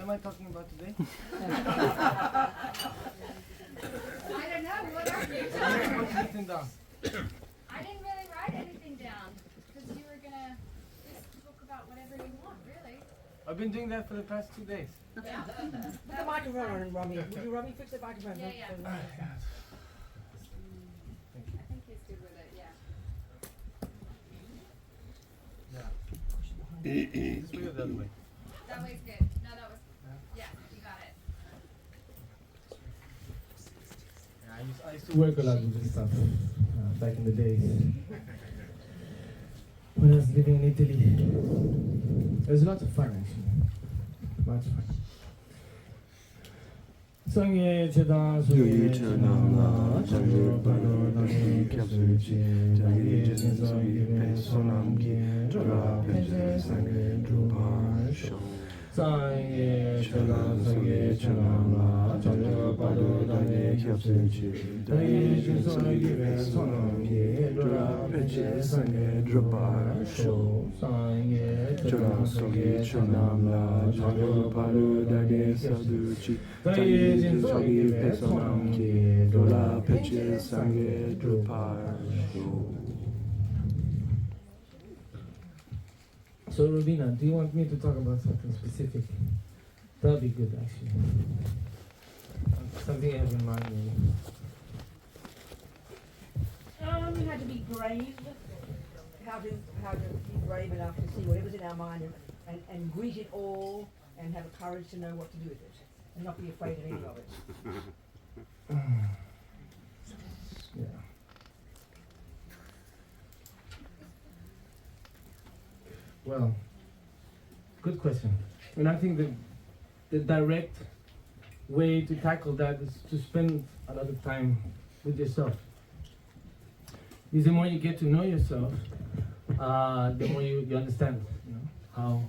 am I talking about today? I don't know. What are you? What's written down? I didn't really write anything down because you were gonna just book about whatever you want, really. I've been doing that for the past 2 days. Yeah. Put the microphone on, Robbie. Would you, Robbie, fix the microphone? Yeah, yeah. Ah, yes. I think he's good with it. Yeah. This way or the other way? That way's good. No, that was. Yeah, you got it. Yeah, I used to work a lot with this stuff back in the days. When I was living in Italy. It was lots of fun actually. Lots of fun. Sangye chedang sangye chedang la changye palo nangye kyabsuchi jangye jinso yipe sonam ki chola penche sangye drupar shong Sangye chedang sangye chedang la changye palo nangye kyabsuchi jangye jinso yipe sonam ki chola penche sangye drupar shong Sangye chedang sangye chedang la changye palo nangye kyabsuchi jangye jinso yipe sonam ki chola penche sangye drupar shong. So, Rubina, do you want me to talk about something specific? That would be good, actually. Something I have in mind, maybe. How to be brave. How to be brave enough to see whatever's in our mind and greet it all and have the courage to know what to do with it and not be afraid of any of it. Yeah. Well, good question. And I think the direct way to tackle that is to spend a lot of time with yourself. Because the more you get to know yourself, the more you understand, how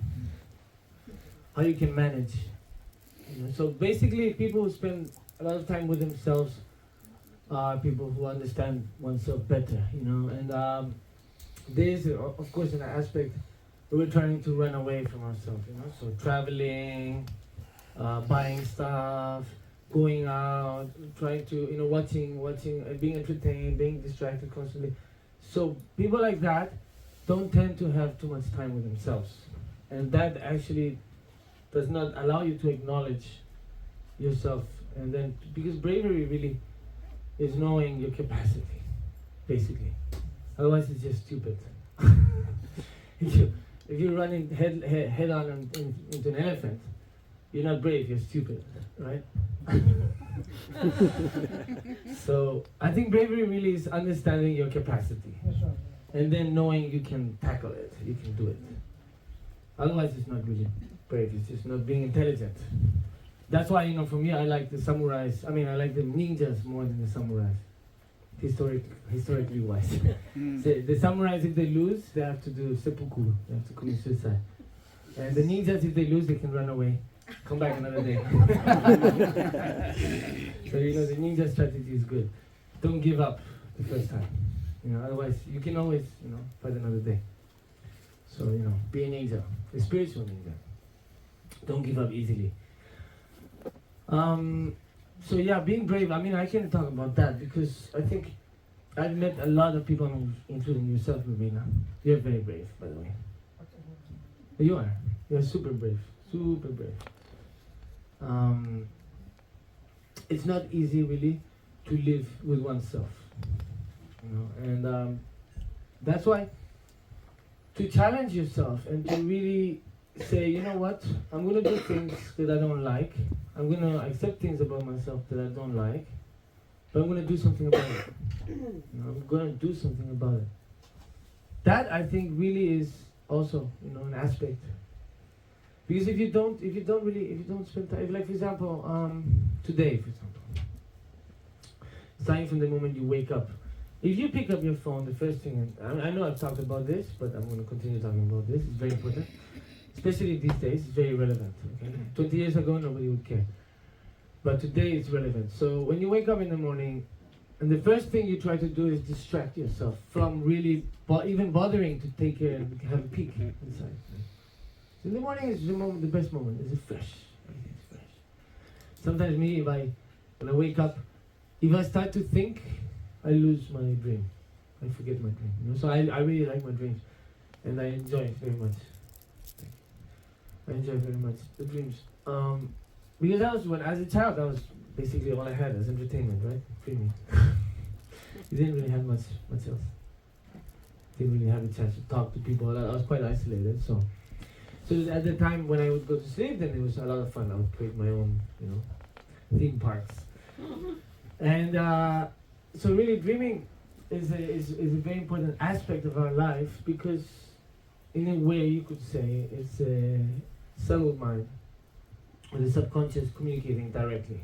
you can manage. So basically, people who spend a lot of time with themselves are people who understand oneself better, And there's, of course, an aspect where we're trying to run away from ourselves, So traveling, buying stuff, going out, trying to, watching, being entertained, being distracted constantly. So people like that don't tend to have too much time with themselves. And that actually does not allow you to acknowledge yourself. And then, because bravery really is knowing your capacity, basically. Otherwise it's just stupid. If you're running head on into an elephant, you're not brave, you're stupid, right? So I think bravery really is understanding your capacity. That's right. And then knowing you can tackle it, you can do it. Otherwise it's not really brave, it's just not being intelligent. That's why, for me, I like the samurais, I like the ninjas more than the samurais. Historically wise. So the samurais, if they lose, they have to do seppuku, they have to commit suicide. And the ninjas, if they lose, they can run away, come back another day. So the ninja strategy is good. Don't give up the first time. Otherwise you can always, fight another day. So, be a ninja, a spiritual ninja. Don't give up easily. So yeah, being brave, I can talk about that because I think I've met a lot of people, including yourself, Rubina. You're very brave, by the way. You are. You're super brave. Super brave. It's not easy, really, to live with oneself. And that's why to challenge yourself and to really say, you know what, I'm going to do things that I don't like. I'm going to accept things about myself that I don't like, but I'm going to do something about it. I'm going to do something about it. That, I think, really is also, an aspect. Because if you don't spend time, like for example, today, for example, starting from the moment you wake up, if you pick up your phone, the first thing, and I know I've talked about this, but I'm going to continue talking about this, it's very important. Especially these days, it's very relevant. Okay? 20 years ago, nobody would care. But today, it's relevant. So when you wake up in the morning, and the first thing you try to do is distract yourself from really even bothering to take care and have a peek inside. So in the morning is the best moment. It's fresh. Sometimes when I wake up, if I start to think, I lose my dream. I forget my dream. You know? So I really like my dreams, and I enjoy it very much. I enjoy very much the dreams. Because as a child, that was basically all I had as entertainment, right? Dreaming. You didn't really have much else. Didn't really have a chance to talk to people. I was quite isolated, so at the time when I would go to sleep, then it was a lot of fun. I would create my own, theme parks. And so really dreaming is a very important aspect of our life, because in a way you could say it's a subtle mind with the subconscious communicating directly.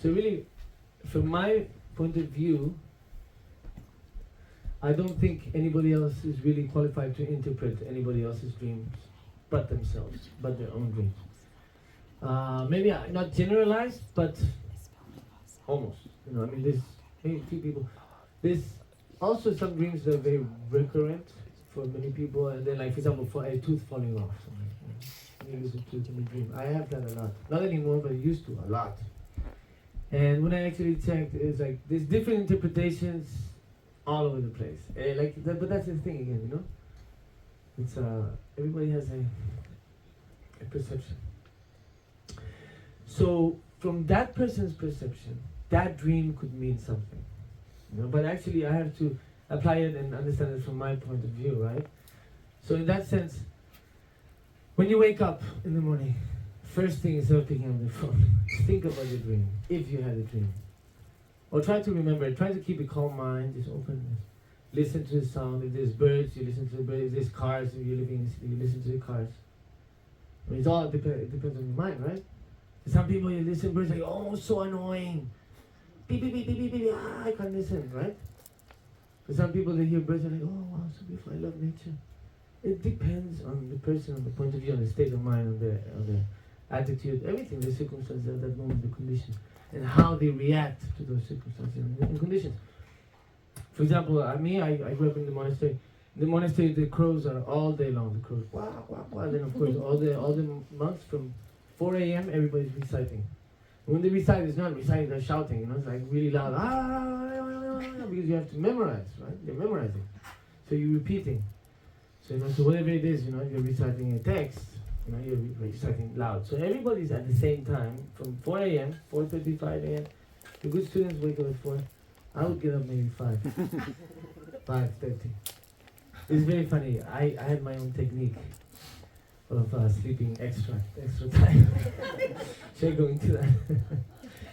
So really, from my point of view, I don't think anybody else is really qualified to interpret anybody else's dreams but themselves, but their own dreams. Maybe not generalized, but almost. There's maybe a few people. There's also some dreams that are very recurrent for many people, and then, like, for example, for a tooth falling off. You lose a tooth in a dream. I have that a lot. Not anymore, but I used to a lot. And when I actually checked, it's like there's different interpretations all over the place. But that's the thing again, It's everybody has a perception. So from that person's perception, that dream could mean something. But actually I have to apply it and understand it from my point of view, right? So in that sense, when you wake up in the morning, first thing instead of picking up the phone, think about your dream, if you had a dream. Or try to remember it, try to keep a calm mind, just open it. Listen to the sound. If there's birds, you listen to the birds. If there's cars, if you're living in the city, you listen to the cars. It depends on your mind, right? Some people, you listen to birds, like, oh, so annoying. Beep, beep, beep, beep, beep, beep, I can't listen, right? For some people, they hear birds and like, oh, wow, so beautiful, I love nature. It depends on the person, on the point of view, on the state of mind, on their attitude, everything, the circumstances at that moment, the conditions, and how they react to those circumstances and conditions. For example, I grew up in the monastery. In the monastery, the crows are all day long. The crows, wah, wah, wah. Then, of course, all the months from 4 a.m., everybody's reciting. When they recite, it's not reciting, they're shouting, it's like really loud, because you have to memorize, right? You're memorizing. So you're repeating. So, so whatever it is, you're reciting a text, you're reciting loud. So everybody's at the same time, from 4 a.m., 4:35 a.m. The good students wake up at 4. I would get up maybe 5, 5:30. It's very funny. I had my own technique of sleeping extra time. Should I go into that?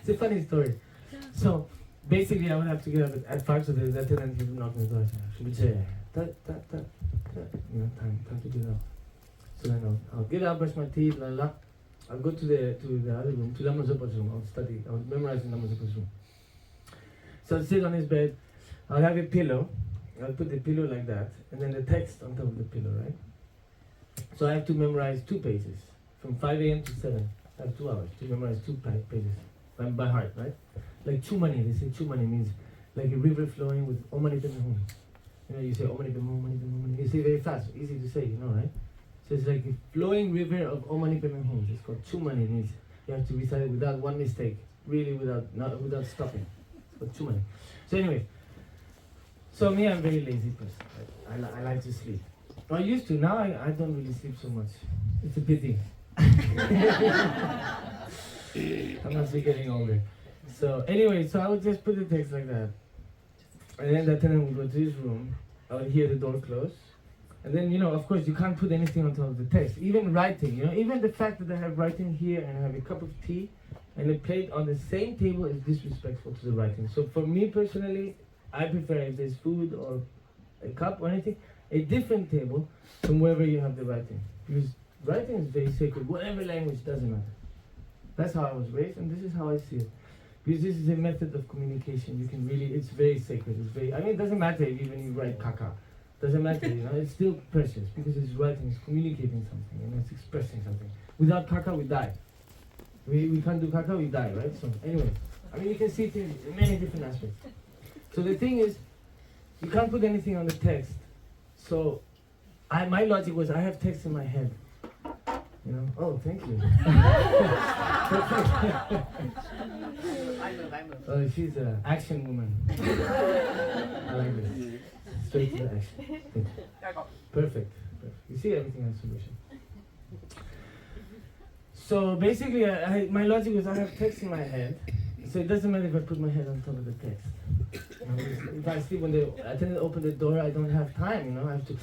It's a funny story. So basically, I would have to get up at 5, so there's that tenant who knock on the door. Time to get up. So then I'll get up, brush my teeth, I'll go to the other room, to Lama Zopa's room. I'll study. I'll memorize in Lama Zopa's room. So I'll sit on his bed. I'll have a pillow. I'll put the pillow like that, and then the text on top of the pillow, right? So I have to memorize 2 pages from 5 a.m. to 7. I have 2 hours to memorize 2 pages by heart, right? Like Chumani. They say Chumani means like a river flowing with Om Mani Padme Hum. You say Om Mani Padme Hum, Om Mani Padme Hum. You say very fast, easy to say, right? So it's like a flowing river of Om Mani Padme Hum. It's called Chumani. Means you have to recite it without one mistake, really without stopping. It's called Chumani. So anyway, so me, I'm a very lazy person. I like to sleep. I used to. Now I don't really sleep so much. It's a pity. I'm also getting older. So anyway, so I would just put the text like that. And then that tenant would go to his room. I would hear the door close. And then, of course, you can't put anything on top of the text. Even writing, even the fact that I have writing here and I have a cup of tea and a plate on the same table is disrespectful to the writing. So for me personally, I prefer, if there's food or a cup or anything, a different table from wherever you have the writing. Because writing is very sacred. Whatever language, doesn't matter. That's how I was raised, and this is how I see it. Because this is a method of communication. You can really, it's very sacred. It doesn't matter if even you write caca. Doesn't matter, it's still precious because it's writing, it's communicating something, and it's expressing something. Without caca, we die. We can't do caca, we die, right? So anyway, you can see it in many different aspects. So the thing is, you can't put anything on the text. So my logic was, I have text in my head. You know? Oh, thank you. Oh, she's an action woman. I like this. Straight to the action. Thank you. Perfect. You see, everything has a solution. So basically, my logic was I have text in my head, so it doesn't matter if I put my head on top of the text. If I sleep when the attendant open the door, I don't have time. I have to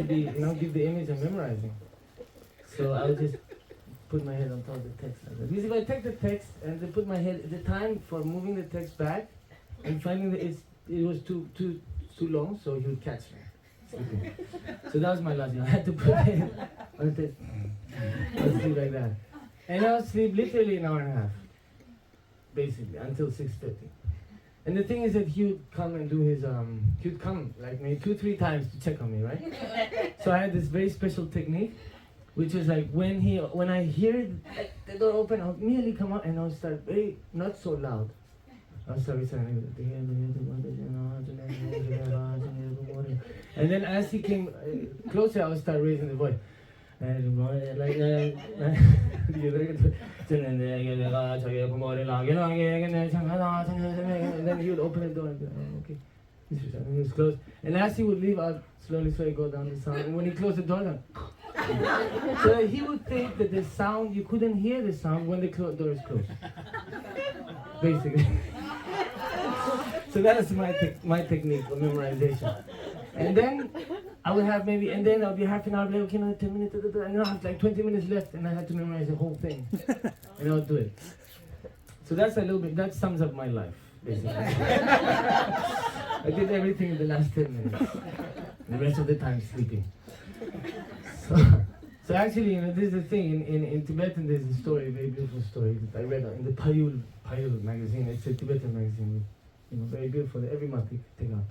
be, give the image I'm memorizing. So I would just put my head on top of the text like that. Because if I take the text and then put my head, the time for moving the text back and finding that it was too long, so he would catch me. So that was my logic. I had to put it on the text. I'll sleep like that. And I'll sleep literally an hour and a half. Basically, until 6:30. And the thing is that he would come and do his, he would come like maybe 2-3 times to check on me, right? So I had this very special technique, which was like when I hear the door open, I'll immediately come out and I'll start not so loud. I'll start reciting, and then as he came closer, I would start raising the voice. And then he would open the door and be like, oh, okay. And he was closed. And as he would leave, I'd slowly go down the sound. And when he closed the door, so he would think that the sound, you couldn't hear the sound when the door is closed. Basically. So that is my technique of memorization. And then I would have and then I'll be half an hour later, okay, another 10 minutes, and I'll have like 20 minutes left, and I had to memorize the whole thing. And I'll do it. So that's a little bit, that sums up my life, basically. I did everything in the last 10 minutes. The rest of the time sleeping. So actually, this is the thing, in Tibetan there's a story, a very beautiful story that I read in the Payul magazine. It's a Tibetan magazine, very beautiful, every month you can take out.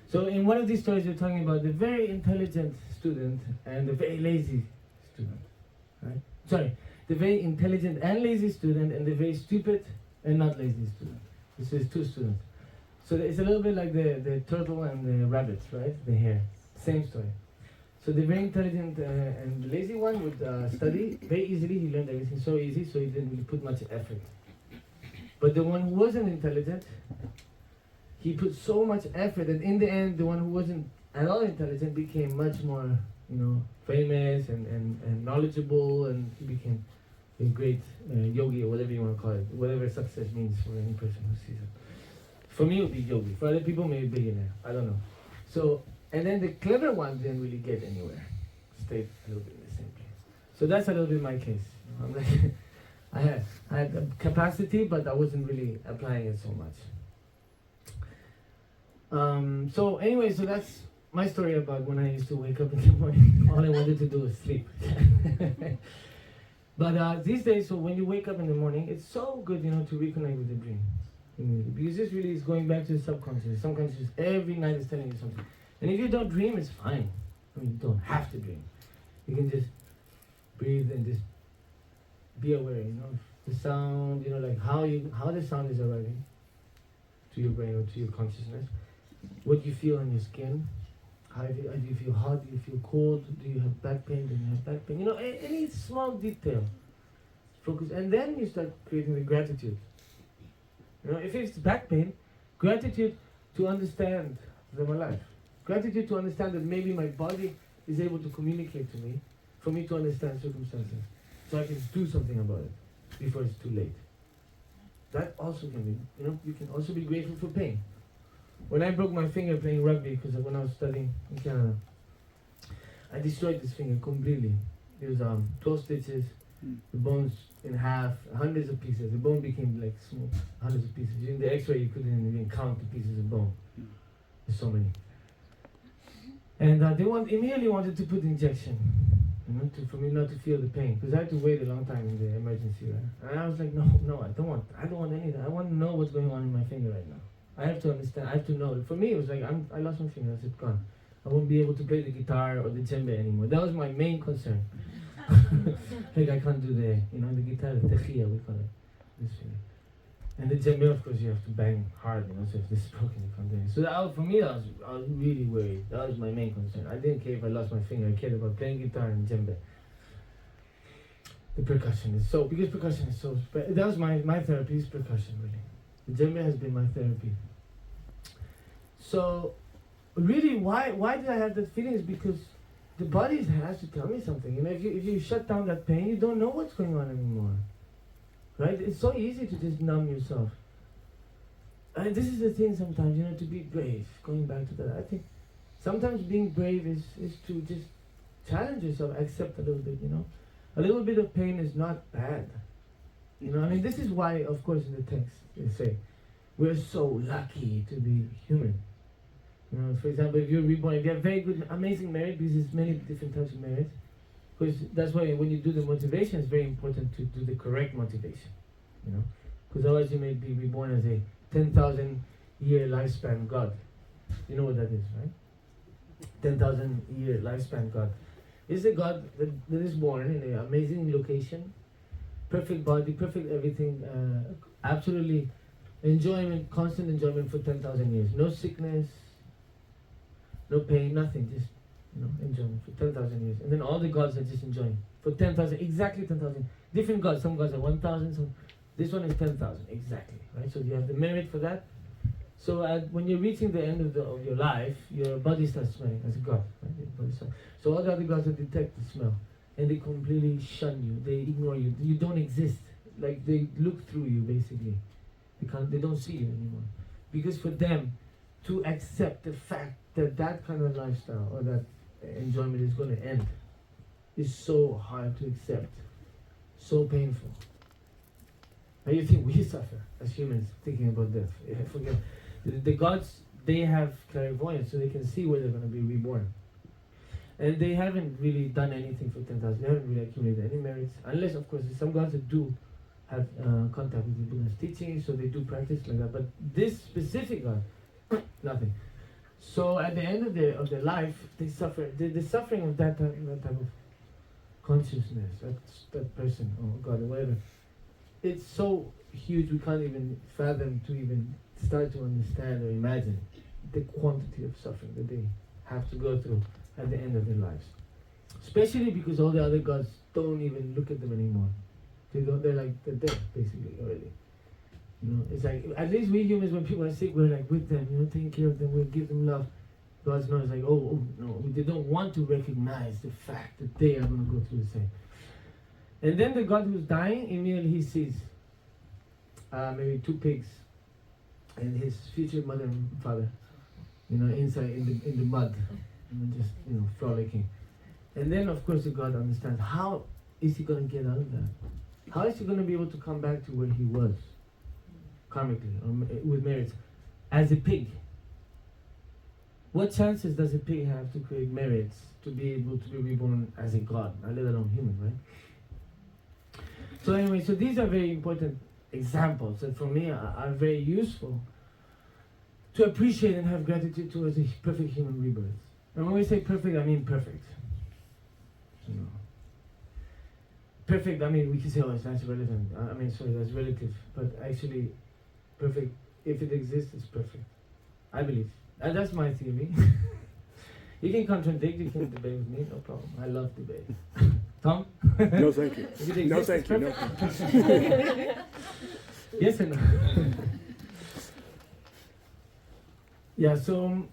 So in one of these stories, you're talking about the very intelligent student and the very lazy student, right? Sorry, the very intelligent and lazy student and the very stupid and not lazy student. This is 2 students. So it's a little bit like the turtle and the rabbit, right? The hare. Same story. So the very intelligent and the lazy one would study very easily. He learned everything so easy, so he didn't really put much effort. But the one who wasn't intelligent, he put so much effort that in the end, the one who wasn't at all intelligent became much more, famous and knowledgeable, and he became a great yogi, or whatever you want to call it, whatever success means for any person who sees it. For me, it would be yogi. For other people, maybe billionaire. I don't know. So, and then the clever ones didn't really get anywhere. Stayed a little bit in the same place. So that's a little bit my case. I'm like, I had a capacity, but I wasn't really applying it so much. So anyway, so that's my story about when I used to wake up in the morning. All I wanted to do was sleep. But these days, so when you wake up in the morning, it's so good, to reconnect with the dream. Because this really is going back to the subconscious. Subconscious every night is telling you something. And if you don't dream, it's fine. You don't have to dream. You can just breathe and just be aware, the sound, like how the sound is arriving to your brain or to your consciousness. What you feel on your skin. Do you feel hot? Do you feel cold? Do you have back pain? Do you have back pain? Any small detail. Focus, and then you start creating the gratitude. If it's back pain, gratitude to understand that I'm alive. Gratitude to understand that maybe my body is able to communicate to me, for me to understand circumstances, so I can do something about it before it's too late. That also can be, you can also be grateful for pain. When I broke my finger playing rugby, because when I was studying in Canada, I destroyed this finger completely. It was 12 stitches, the bones in half, hundreds of pieces. The bone became like small, hundreds of pieces. In the X-ray, you couldn't even count the pieces of bone. There's so many. And they immediately wanted to put injection, for me not to feel the pain, because I had to wait a long time in the emergency, right? And I was like, no, I don't want anything. I want to know what's going on in my finger right now. I have to understand. I have to know. For me, it was like I lost my finger. It's gone. I won't be able to play the guitar or the djembe anymore. That was my main concern. Like I can't do the guitar, the tejia, we call it, this finger. And the djembe, of course, you have to bang hard, so if this is broken, you can't do it. So for me, I was really worried. That was my main concern. I didn't care if I lost my finger. I cared about playing guitar and djembe. the percussion is so, because percussion is so, that was my therapy is percussion, really. The djembe has been my therapy. So, really, why did I have that feeling is because the body has to tell me something. You know, if you shut down that pain, you don't know what's going on anymore. Right? It's so easy to just numb yourself. And this is the thing sometimes, you know, to be brave. Going back to that, I think sometimes being brave is to just challenge yourself, accept a little bit, you know. A little bit of pain is not bad. You know, I mean, this is why, of course, in the text they say, we're so lucky to be human. You know, for example, if you're reborn, if you have very good, amazing merit, because there's many different types of merit, because that's why when you do the motivation, it's very important to do the correct motivation, you know, because otherwise you may be reborn as a 10,000 year lifespan God. You know what that is, right? 10,000 year lifespan God. It's a God that is born in an amazing location, perfect body, perfect everything, absolutely enjoyment, constant enjoyment for 10,000 years. No sickness, no pain, nothing, just, you know, enjoyment for 10,000 years. And then all the gods are just enjoying for 10,000, exactly 10,000. Different gods, some gods are 1,000, so this one is 10,000, exactly, right? So you have the merit for that. So when you're reaching the end of your life, your body starts smelling as a god, right? Your body so all the other gods that detect the smell, and they completely shun you, they ignore you, you don't exist. Like they look through you, basically. They don't see you anymore. Because for them, to accept the fact that that kind of lifestyle or that enjoyment is going to end is so hard to accept, so painful. And you think we suffer as humans thinking about death. Forget the gods, they have clairvoyance, so they can see where they're going to be reborn. And they haven't really done anything for 10,000. They haven't really accumulated any merits, unless, of course, there's some gods that do have contact with the Buddha's teachings, so they do practice like that. But this specific god, nothing. So at the end of their life, they suffer. The suffering of that type of consciousness, that person or God or whatever, it's so huge we can't even fathom to even start to understand or imagine the quantity of suffering that they have to go through at the end of their lives. Especially because all the other gods don't even look at them anymore. They're like they're dead basically already. You know, it's like at least we humans, when people are sick, we're like with them, you know, taking care of them, we give them love. God's knows like, oh no, they don't want to recognize the fact that they are going to go through the same. And then the God who's dying, immediately he sees maybe 2 pigs and his future mother and father, you know, inside in the mud, you know, just, you know, frolicking. And then of course the God understands, how is he going to get out of that? How is he going to be able to come back to where he was, karmically, or with merits, as a pig? What chances does a pig have to create merits to be able to be reborn as a god, let alone human, right? So anyway, so these are very important examples that for me are very useful to appreciate and have gratitude towards a perfect human rebirth. And when we say perfect, I mean perfect. You know. Perfect, I mean, we can say, oh, that's relevant. That's relative. But actually, perfect, if it exists, it's perfect. I believe. And that's my theory. You can contradict, you can debate with me, no problem. I love debate. Tom? No, thank you. No, thank you. No, thank you. Yes and no? Yeah, so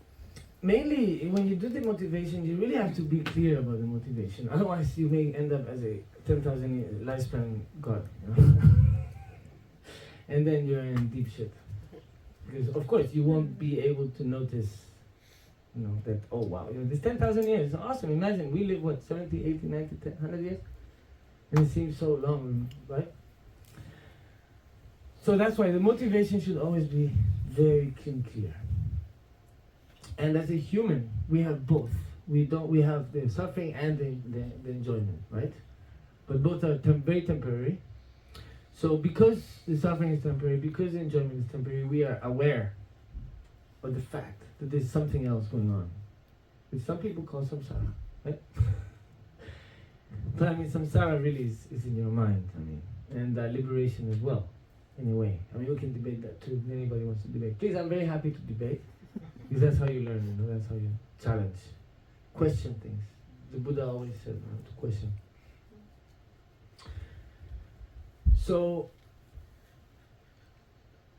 mainly when you do the motivation, you really have to be clear about the motivation. Otherwise, you may end up as a 10,000 year lifespan god. You know? And then you're in deep shit. Because, of course, you won't be able to notice, you know, that, oh, wow, you know, this 10,000 years is awesome. Imagine, we live, what, 70, 80, 90, 100 years? And it seems so long, right? So that's why the motivation should always be very clear. And as a human, we have both. We have the suffering and the enjoyment, right? But both are very temporary. So because the suffering is temporary, because the enjoyment is temporary, we are aware of the fact that there's something else going on. Which some people call samsara, right? But I mean, samsara really is in your mind, I mean, and liberation as well, in a way. I mean, we can debate that too, if anybody wants to debate. Please, I'm very happy to debate, because that's how you learn, you know, that's how you challenge, question things. The Buddha always said, to question. So,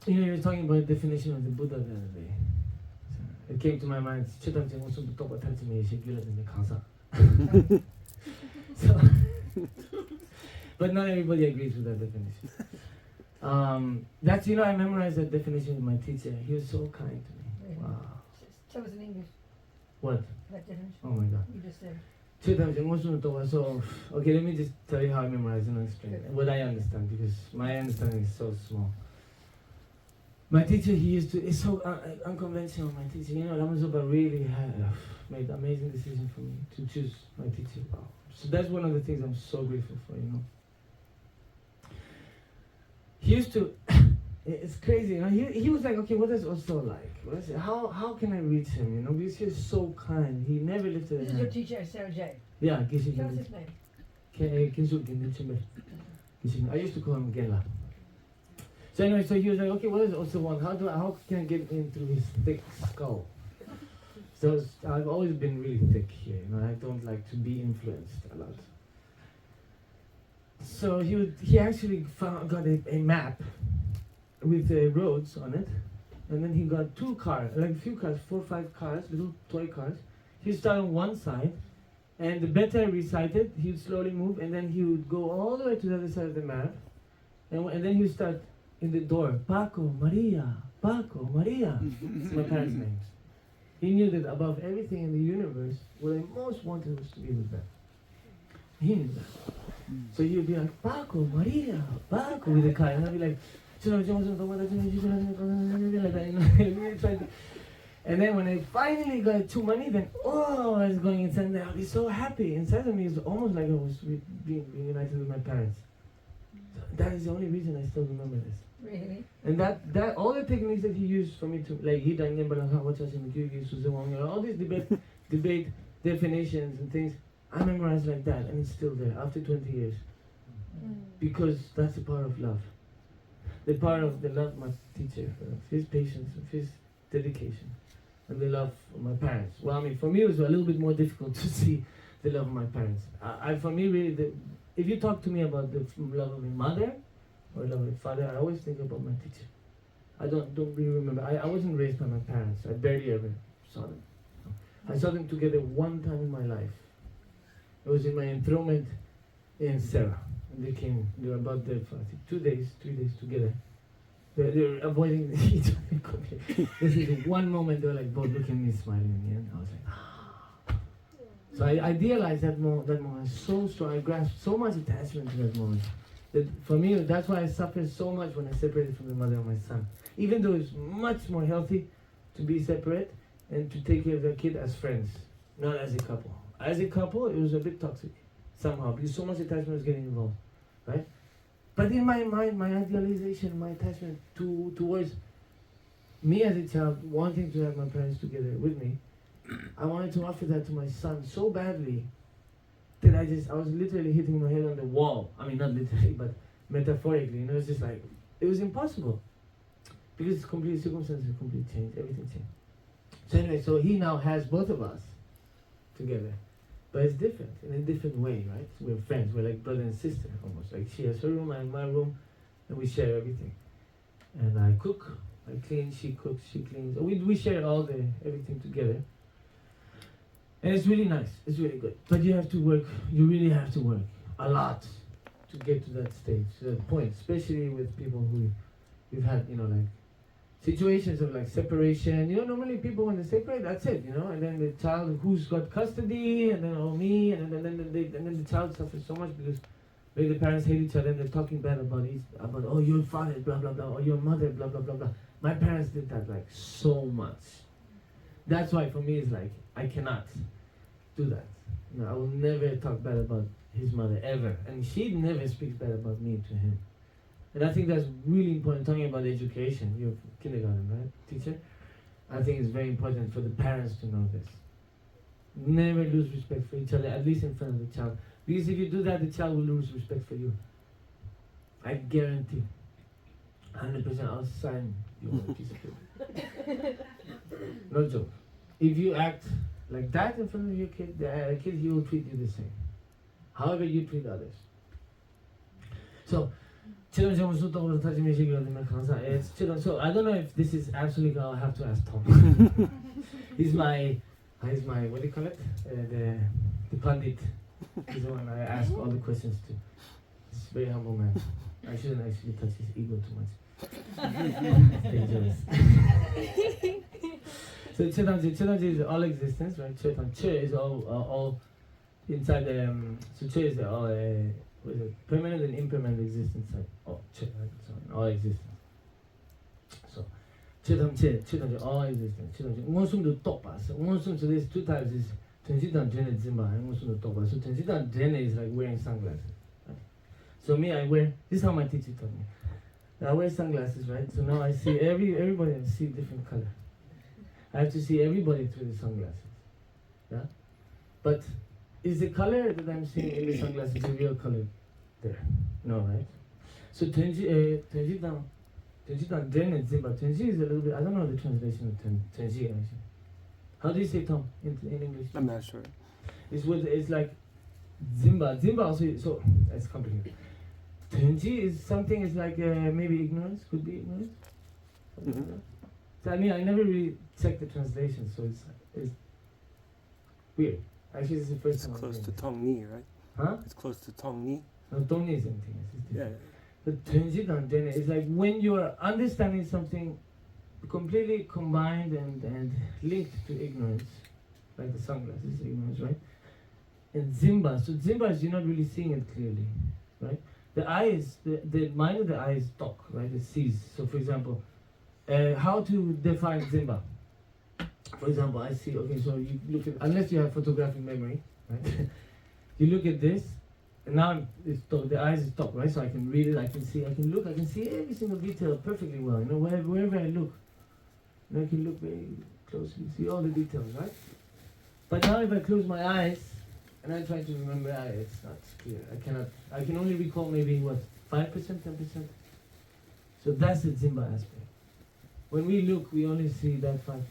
you were talking about the definition of the Buddha the other day. It came to my mind. So, but not everybody agrees with that definition. That's, I memorized that definition with my teacher. He was so kind to me. Really? Wow. Tell us in English What? that definition. Oh my God. You just said. So, okay, let me just tell you how I memorize and explain what I understand, because my understanding is so small. My teacher, it's so unconventional, my teacher. Lamazopa really made amazing decision for me to choose my teacher. Wow. So that's one of the things I'm so grateful for, He used to, it's crazy, he was like, okay, what is Osel like? How can I reach him, because he was so kind. He never lifted This his is your hand. teacher, Sarah J. Yeah, Tell us his name. I used to call him Gela. So anyway, so he was like, okay, what does Osel want? How can I get in through his thick skull? So I've always been really thick here, I don't like to be influenced a lot. So he actually got a map with roads on it, and then he got 2 cars, like a few cars, 4 or 5 cars, little toy cars. He would start on one side, and the better I recited, he would slowly move, and then he would go all the way to the other side of the map, and then he would start in the door, Paco, Maria, it's my parents' names. He knew that above everything in the universe, what I most wanted was to be with them. He knew that. So he would be like, Paco, Maria, Paco, with the car, and I'd be like, and then when I finally got too many, then I was going inside there. I'd be so happy. Inside of me, it's almost like I was being united with my parents. So that is the only reason I still remember this. Really? And that all the techniques that he used for me to, like all these debate definitions and things, I memorized like that, and it's still there after 20 years. Because that's the power of love. The power of the love of my teacher, of his patience, of his dedication, and the love of my parents. Well, for me it was a little bit more difficult to see the love of my parents. For me, really, if you talk to me about the love of my mother or love of my father, I always think about my teacher. I don't really remember. I wasn't raised by my parents. I barely ever saw them. I saw them together one time in my life. It was in my enthronement in Sarah. And they were about there for, I think, 3 days together. They were avoiding each other. This is the one moment they were like both looking at me smiling at me, and I was like, So I idealized that moment so strong. I grasped so much attachment to that moment. That for me, that's why I suffered so much when I separated from the mother of my son. Even though it's much more healthy to be separate and to take care of their kid as friends, not as a couple. As a couple, it was a bit toxic somehow because so much attachment was getting involved, right? But in my mind, my idealization, my attachment towards me as a child, wanting to have my parents together with me, I wanted to offer that to my son so badly that I was literally hitting my head on the wall. I mean, not literally, but metaphorically. It's just like, it was impossible. Because circumstances completely changed, everything changed. So anyway, so he now has both of us together. But it's different, in a different way, right? We're friends, we're like brother and sister almost. Like she has her room, I have my room, and we share everything. And I cook, I clean, she cooks, she cleans. We share everything together. And it's really nice, it's really good. But you really have to work a lot to get to that stage, to that point, especially with people who you've had, like situations of like separation. Normally people when they separate, that's it, and then the child who's got custody, and then me, and then the child suffers so much because maybe the parents hate each other and they're talking bad about your father, blah blah blah, or your mother, blah blah blah blah. My parents did that like so much. That's why for me it's like I cannot do that. I will never talk bad about his mother ever, and she never speaks bad about me to him. And I think that's really important, talking about education. You're kindergarten, right, teacher? I think it's very important for the parents to know this. Never lose respect for each other, at least in front of the child. Because if you do that, the child will lose respect for you. I guarantee. 100% I'll sign you on a piece of paper. No joke. If you act like that in front of your kid, the kid, he will treat you the same. However you treat others. So So I don't know if this is absolutely. I'll have to ask Tom. he's my what do you call it? The pundit. He's the one I ask all the questions to. He's a very humble man. I shouldn't actually touch his ego too much. It's dangerous. So Chetamji is all existence, right? Che is all inside. So Che is all what is it? Permanent and impermanent existence, right? Che, right? So all existence. So Chetamji, all existence. Ngosum Topa. So Ngosum, so there's two types. Is Tenjidan Dren Zimba and Ngosum Topa. So Tenjidan Dren is like wearing sunglasses. Right? So me, I wear. This is how my teacher taught me. I wear sunglasses, right? So now I see everybody. I see different color. I have to see everybody through the sunglasses. Yeah? But is the color that I'm seeing in the sunglasses the real color there? No, right? So Tenjidan Dren and Zimba. Tenji is a little bit, I don't know the translation of Tenji actually. How do you say Tom in English? I'm not sure. It's like Zimba. Zimba also, so it's complicated. Tenji is something is like maybe ignorance, could be ignorance. Mm-hmm. So I mean, I never really checked the translation, so it's weird. Actually, this is the first It's time. close to Tongni, right? Huh? It's close to Tongni. No, don't need anything. It's Yeah. different. But Tenjidan Dene is like when you are understanding something completely combined and linked to ignorance, like the sunglasses, ignorance, right? And Zimba. So Zimba is you're not really seeing it clearly, right? The eye is the mind of the eye is talk, right? It sees. So for example, how to define Zimba? For example, I see. Okay, so you look at unless you have photographic memory, right? You look at this, and now it's talk, the eyes is talk, right? So I can read it, I can see, I can look, I can see every single detail perfectly well. You know, wherever I look, and I can look very closely, see all the details, right? But now if I close my eyes and I try to remember, it's not clear. I can only recall maybe what 5%, 10%. So that's the Zimba aspect. When we look, we only see that 5-10%.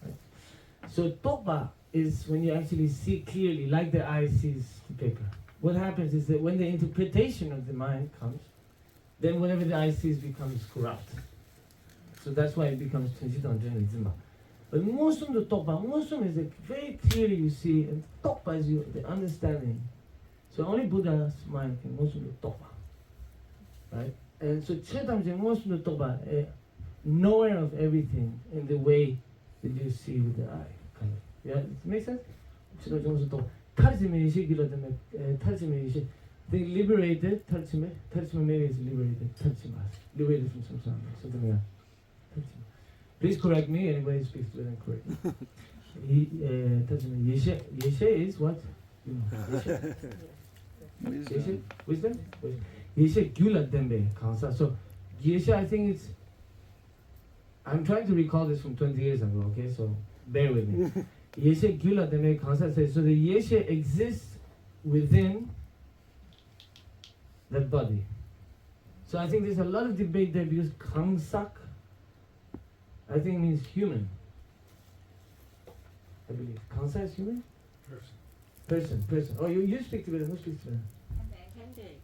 Right? So Topa is when you actually see clearly, like the eye sees the paper. What happens is that when the interpretation of the mind comes, then whatever the eye sees becomes corrupt. So that's why it becomes Tenjidan Dren and Zimba. But Mosum the Topa, Mosum is like very clearly you see, and Topa is the understanding. So only Buddha's mind can Mosum the Topa. Right? And so Chetamji Mosum the Topa, knowing of everything in the way that you see with the eye. Kind of. Yeah, it makes sense? Chetamji they liberated, Tarchime maybe is liberated, liberated from samsara, something like that. Please correct me, anybody who speaks to it and correct me. Yeshe is what? You know. Yeshe? Wisdom? Yeshe Gyula Dembe Kansa. So Yeshe, I think it's, I'm trying to recall this from 20 years ago, okay, so bear with me. Yeshe Gyula Dembe Kansa says, so the Yeshe exists within that body. So I think there's a lot of debate there because Kamsak, I think means human. I believe. Kansa is human? Person. Oh, you speak to it. Who speaks to it?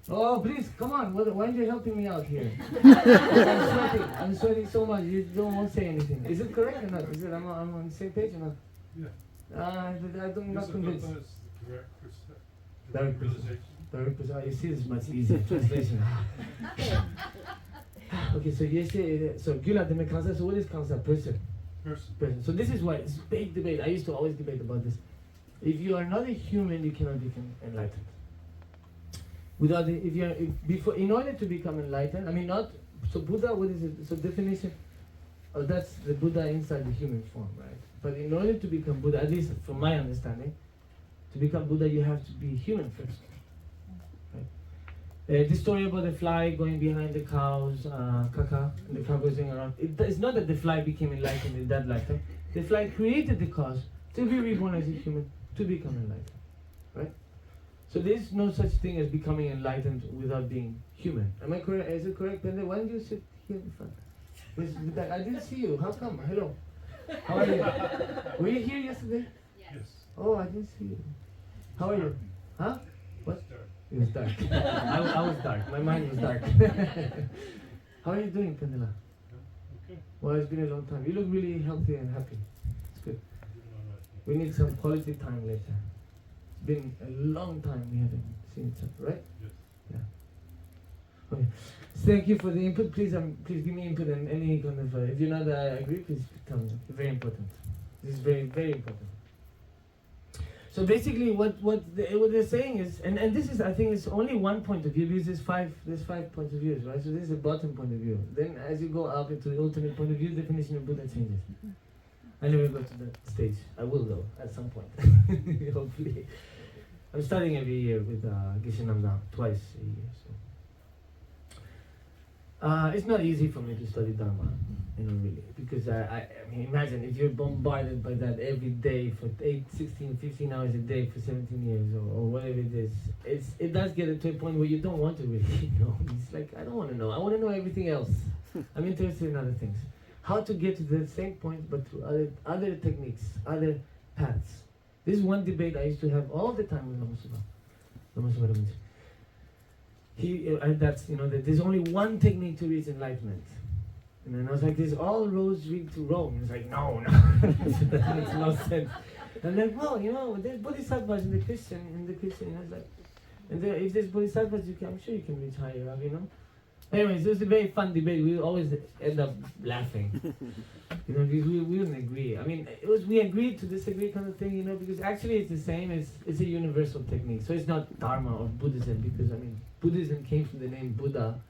Oh, please, come on. Why aren't you helping me out here? I'm sweating so much. You don't want to say anything. Is it correct or not? Is it I'm on the same page or not? Yeah. I'm not convinced. Direct You see, this is much easier. Translation. Okay, so Yeshe, so Gyula Deme Kansa, so what is Kansa? Person. So this is why it's a big debate. I used to always debate about this. If you are not a human, you cannot become enlightened. In order to become enlightened, I mean not, so Buddha, what is it? So definition, that's the Buddha inside the human form, right? But in order to become Buddha, at least from my understanding, to become Buddha, you have to be human first. The story about the fly going behind the cows, caca, and the cow goes around. It's not that the fly became enlightened in that lifetime. The fly created the cause to be reborn as a human, to become enlightened, right? So there's no such thing as becoming enlightened without being human. Am I correct? Is it correct, Pende? Why don't you sit here in front? I didn't see you. How come? Hello. How are you? Were you here yesterday? Yes. Oh, I didn't see you. How are you? Huh? What? It was dark. I was dark. My mind was dark. How are you doing, Candela? Okay. Well, it's been a long time. You look really healthy and happy. It's good. We need some quality time later. It's been a long time we haven't seen each other, right? Yes. Yeah. Okay. Thank you for the input. Please give me input and any kind of. If you're not agree, please tell me. It's very important. This is very, very important. So basically, what they're saying is, and this is, I think, it's only one point of view because there's five points of views, right? So this is the bottom point of view. Then as you go up into the ultimate point of view, the definition of Buddha changes. I never got to that stage. I will though at some point, hopefully. I'm studying every year with Geshe Namda, twice a year. So it's not easy for me to study Dharma, really, because I mean, imagine if you're bombarded by that every day for 15 hours a day for 17 years or whatever it is. It does get to a point where you don't want to really know. It's like, I don't want to know. I want to know everything else. I'm interested in other things. How to get to the same point, but through other techniques, other paths. This is one debate I used to have all the time with Lama Subha. That there's only one technique to reach enlightenment. And then I was like, there's all roads lead to Rome. He's like, no. That makes no sense. And I'm like, well, there's bodhisattvas in the Christian, it's like, and if there's bodhisattvas, I'm sure you can reach higher up, Anyways, it was a very fun debate. We always end up laughing, because we wouldn't agree. I mean, we agreed to disagree kind of thing, because actually it's the same. It's a universal technique. So it's not Dharma or Buddhism, because Buddhism came from the name Buddha,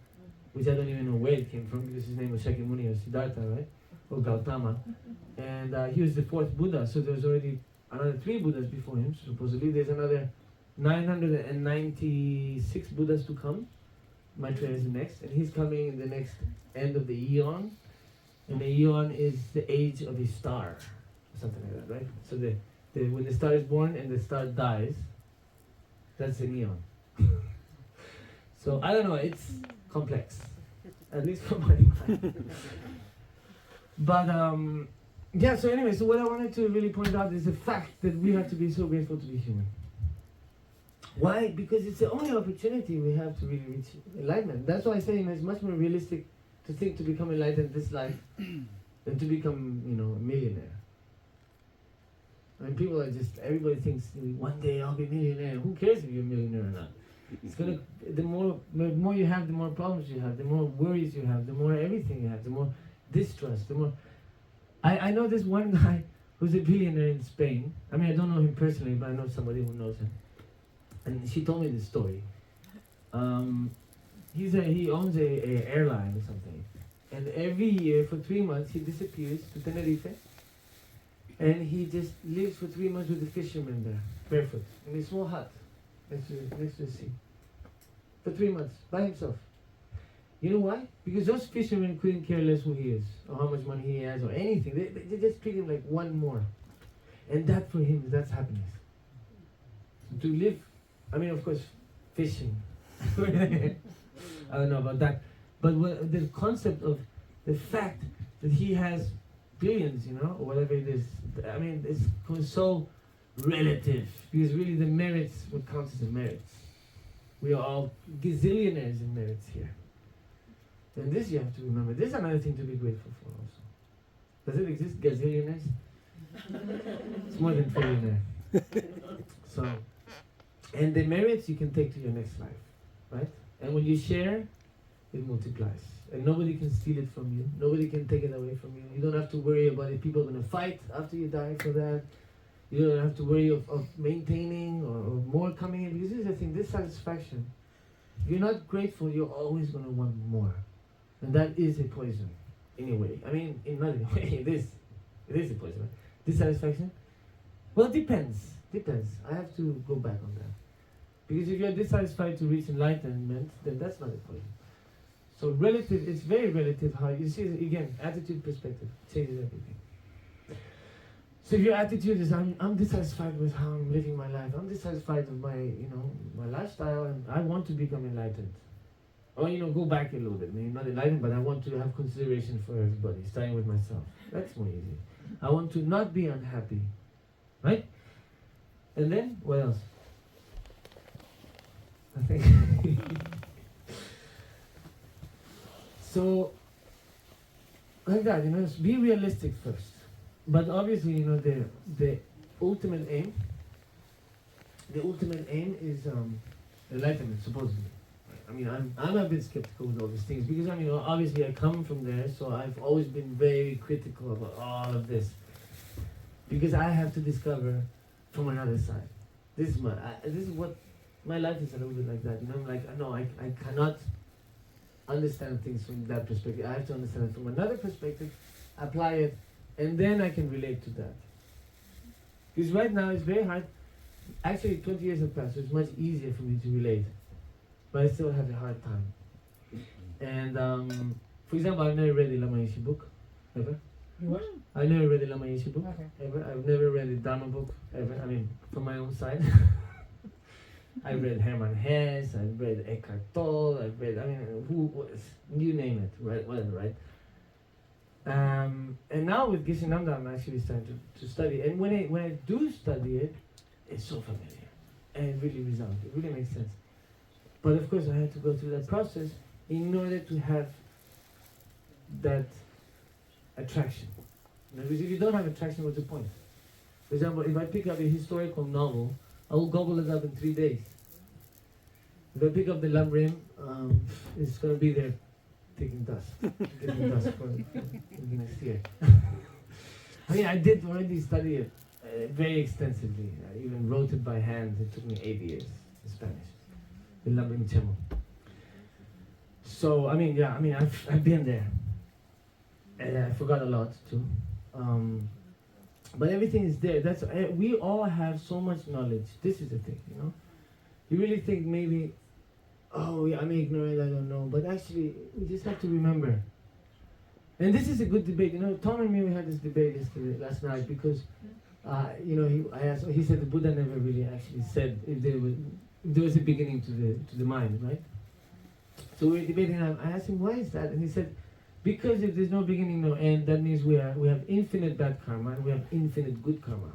which I don't even know where it came from, because his name was Shakyamuni or Siddhartha, right? Or Gautama. And he was the fourth Buddha, so there was already another 3 Buddhas before him, supposedly. There's another 996 Buddhas to come. Maitreya is the next, and he's coming in the next end of the eon. And the eon is the age of a star, or something like that, right? So when the star is born and the star dies, that's an eon. So I don't know, it's complex, at least for my mind. But so anyway, so what I wanted to really point out is the fact that we have to be so grateful to be human. Why? Because it's the only opportunity we have to really reach enlightenment. That's why I say it's much more realistic to think to become enlightened this life than to become, a millionaire. I mean, people are everybody thinks, one day I'll be a millionaire. Who cares if you're a millionaire or not? It's the more you have, the more problems you have, the more worries you have, the more everything you have, the more distrust, the more... I know this one guy who's a billionaire in Spain. I mean, I don't know him personally, but I know somebody who knows him. And she told me this story. He owns a airline or something. And every year for 3 months he disappears to Tenerife. And he just lives for 3 months with the fishermen there, barefoot, in a small hut next to the sea. For 3 months, by himself. You know why? Because those fishermen couldn't care less who he is, or how much money he has, or anything. They just treat him like one more. And that for him, that's happiness. So to live, of course, fishing. I don't know about that. But the concept of the fact that he has billions, or whatever it is, it's so relative. Because really the merits, what counts as the merits. We are all gazillionaires in merits here. And this you have to remember. This is another thing to be grateful for also. Does it exist, gazillionaires? It's more than trillionaire. So, and the merits you can take to your next life, right? And when you share, it multiplies. And nobody can steal it from you. Nobody can take it away from you. You don't have to worry about if people are going to fight after you die for that. You don't have to worry of maintaining or more coming in. Because this is the thing, this satisfaction. If you're not grateful, you're always going to want more. And that is a poison, in a way. Not in a way, it is a poison. Right? Dissatisfaction? Well, it depends. I have to go back on that. Because if you're dissatisfied to reach enlightenment, then that's not a poison. So relative, it's very relative how you see it. Again, attitude, perspective changes everything. So if your attitude is, I'm dissatisfied with how I'm living my life, I'm dissatisfied with my lifestyle, and I want to become enlightened. Or go back a little bit, maybe not enlightened, but I want to have consideration for everybody, starting with myself. That's more easy. I want to not be unhappy, right? And then, what else? I think. So, like that, be realistic first. But obviously, the ultimate aim is enlightenment, supposedly. I mean, I'm a bit skeptical with all these things because obviously I come from there, so I've always been very critical about all of this because I have to discover from another side. This is what my life is a little bit like that. I'm like, no, I cannot understand things from that perspective. I have to understand it from another perspective, apply it, and then I can relate to that. Because right now it's very hard. Actually, 20 years have passed, so it's much easier for me to relate. But I still have a hard time. And for example, I've never read the Lama Yeshe book, ever. What? I've never read the Lama Yeshe book, Okay. ever. I've never read the Dharma book, ever. I mean, from my own side. I read Hermann Hesse, I've read Eckhart Tolle, I've read, you name it, right? Whatever, right? And now with Geshe Namda, I'm actually starting to study. And when I do study it, it's so familiar. And it really resounds, it really makes sense. But of course, I had to go through that process in order to have that attraction. Because if you don't have attraction, what's the point? For example, if I pick up a historical novel, I will gobble it up in 3 days. If I pick up the Lamrim, it's going to be there taking dust. Getting dust for the next year. I mean, I did already study it very extensively. I even wrote it by hand. It took me 8 years in Spanish. The Lamrim Chemo. So, I've been there. And I forgot a lot too. But everything is there. We all have so much knowledge. This is the thing, You really think maybe, I'm ignorant, I don't know. But actually, we just have to remember. And this is a good debate. Tom and me, we had this debate last night because, he said the Buddha never really actually said if there was a beginning to the mind, right? So we were debating. I asked him, why is that? And he said, because if there's no beginning, no end, that means we have infinite bad karma and we have infinite good karma.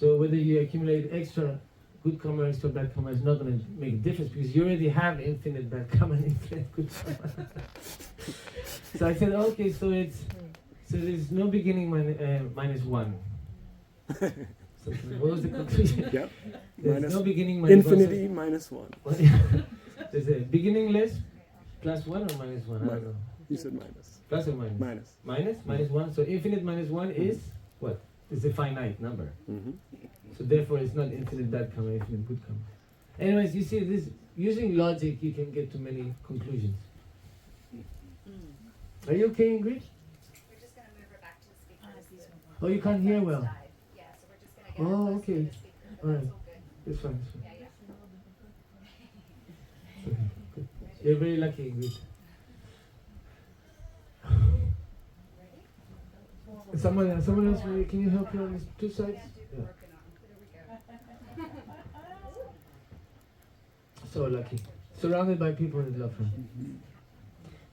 So whether you accumulate extra good karma or extra bad karma is not going to make a difference because you already have infinite bad karma and infinite good karma. So I said, okay, so there's no beginning minus one. So what was the conclusion? Yep. There's no beginning minus infinity minus one. There's a beginningless plus one or minus one? I don't know. You said minus. Plus or minus? Minus. Minus one. So infinite minus one is what? It's a finite number. Mm-hmm. So therefore it's not infinite bad karma, infinite good karma. Anyways, you see this, using logic you can get to many conclusions. Are you okay, Ingrid? We're just going to move her back to the speaker. Oh, you can't hear well. Yeah, so we're just going to get her close okay. to the speaker. But Alright. that's all good. It's fine. Yeah. Good. You're very lucky, Ingrid. Someone else, can you help me on these two sides? Yeah. So lucky. Surrounded by people that love him.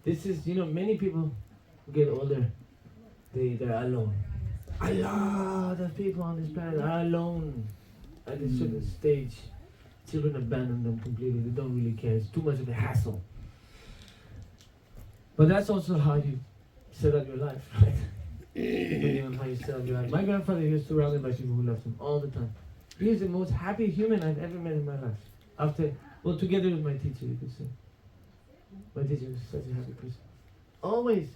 This is, many people who get older, they're alone. A lot of people on this planet are alone at a certain stage. Children abandon them completely. They don't really care. It's too much of a hassle. But that's also how you set up your life, right? Depending on how you set up your life. My grandfather, he was surrounded by people who loved him all the time. He is the most happy human I've ever met in my life. Together with my teacher, you could say. My teacher was such a happy person. Always.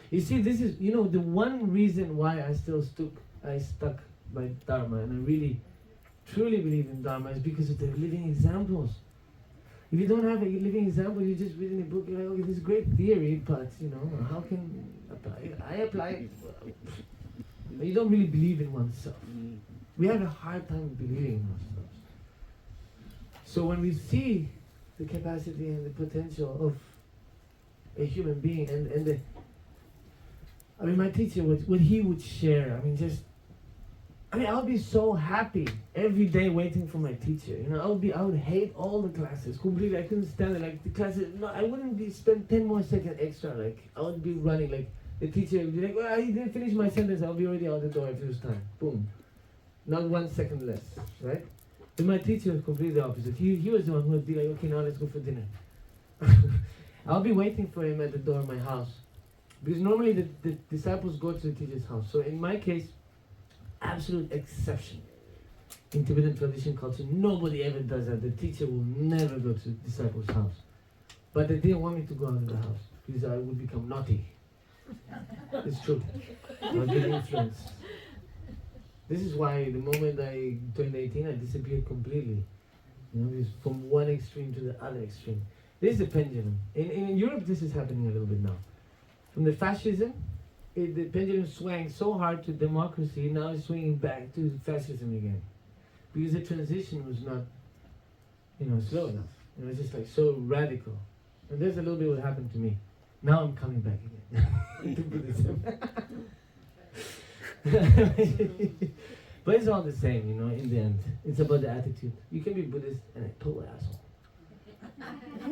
You see, this is, the one reason why I stuck by Dharma, and I really, truly believe in Dharma, is because of the living examples. If you don't have a living example, you're just reading a book, you're like, okay, this is great theory, but, how can I apply it? You don't really believe in oneself. We have a hard time believing in ourselves. So when we see the capacity and the potential of a human being, my teacher, what he would share, I would be so happy every day waiting for my teacher. I would hate all the classes completely. I couldn't stand it. Like the classes, I wouldn't spend 10 more seconds extra. Like I would be running. Like the teacher would be like, well, I didn't finish my sentence. I'll be already out the door if it was time. Boom. Not 1 second less, right? But my teacher was completely the opposite. He was the one who would be like, okay, now let's go for dinner. I'll be waiting for him at the door of my house. Because normally the disciples go to the teacher's house. So in my case, absolute exception. In Tibetan tradition culture, nobody ever does that. The teacher will never go to the disciple's house. But they didn't want me to go out of the house because I would become naughty. It's true. I would get influenced. This is why the moment I turned 18, I disappeared completely. You know, because from one extreme to the other extreme. This is a pendulum. In Europe, this is happening a little bit now. From the fascism, the pendulum swung so hard to democracy, now it's swinging back to fascism again. Because the transition was not, slow enough. It's just like so radical. And there's a little bit what happened to me. Now I'm coming back again to Buddhism. But it's all the same, in the end. It's about the attitude. You can be Buddhist and a total asshole.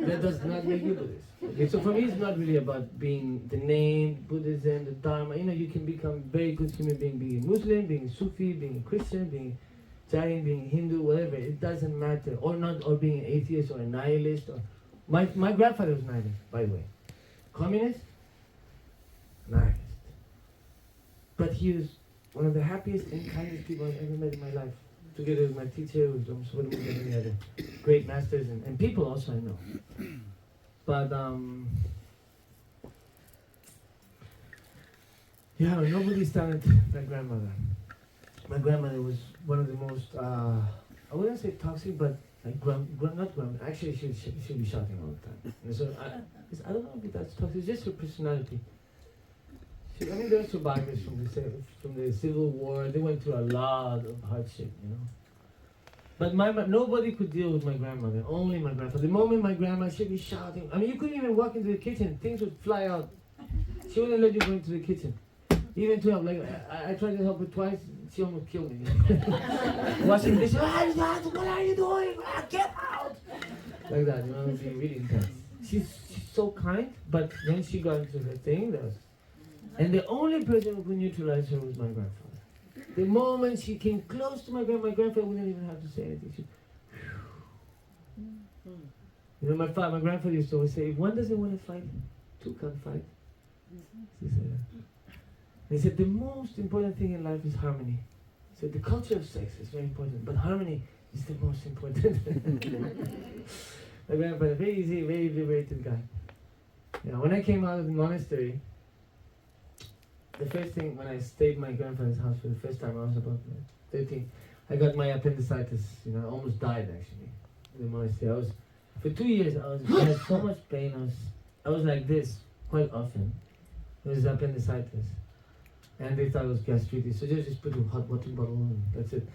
That does not make you Buddhist. Okay, so for me, it's not really about being the name, Buddhism, the Dharma. You can become a very good human being, being a Muslim, being a Sufi, being a Christian, being Jain, being Hindu, whatever. It doesn't matter. Or being an atheist or a nihilist. My grandfather was nihilist, by the way. Communist? Nihilist. But he was one of the happiest and kindest people I've ever met in my life. Together with my teacher, who was also one of many other great masters and people also I know. But nobody started my grandmother. My grandmother was one of the most, I wouldn't say toxic, but like actually she'd be shouting all the time. And so I don't know if that's toxic, it's just her personality. There are survivors from the Civil War. They went through a lot of hardship, But nobody could deal with my grandmother. Only my grandfather. The moment my grandma, she'd be shouting. You couldn't even walk into the kitchen. Things would fly out. She wouldn't let you go into the kitchen. Even to help. Like I tried to help her twice. She almost killed me. Washing dishes. What are you doing? Get out! Like that. It would be really intense. She's so kind, but when she got into her thing, and the only person who could neutralize her was my grandfather. The moment she came close to my grandfather wouldn't even have to say anything. My grandfather used to always say, if one doesn't want to fight, two can't fight. He said that. He said, the most important thing in life is harmony. He said, the culture of sex is very important, but harmony is the most important. My grandfather, very easy, very liberated guy. When I came out of the monastery, the first thing, when I stayed in my grandfather's house for the first time, I was about 13, I got my appendicitis. I almost died actually in the monastery. For 2 years, I had so much pain. I was like this quite often. It was appendicitis. And they thought it was gastritis. So just put a hot water bottle and that's it.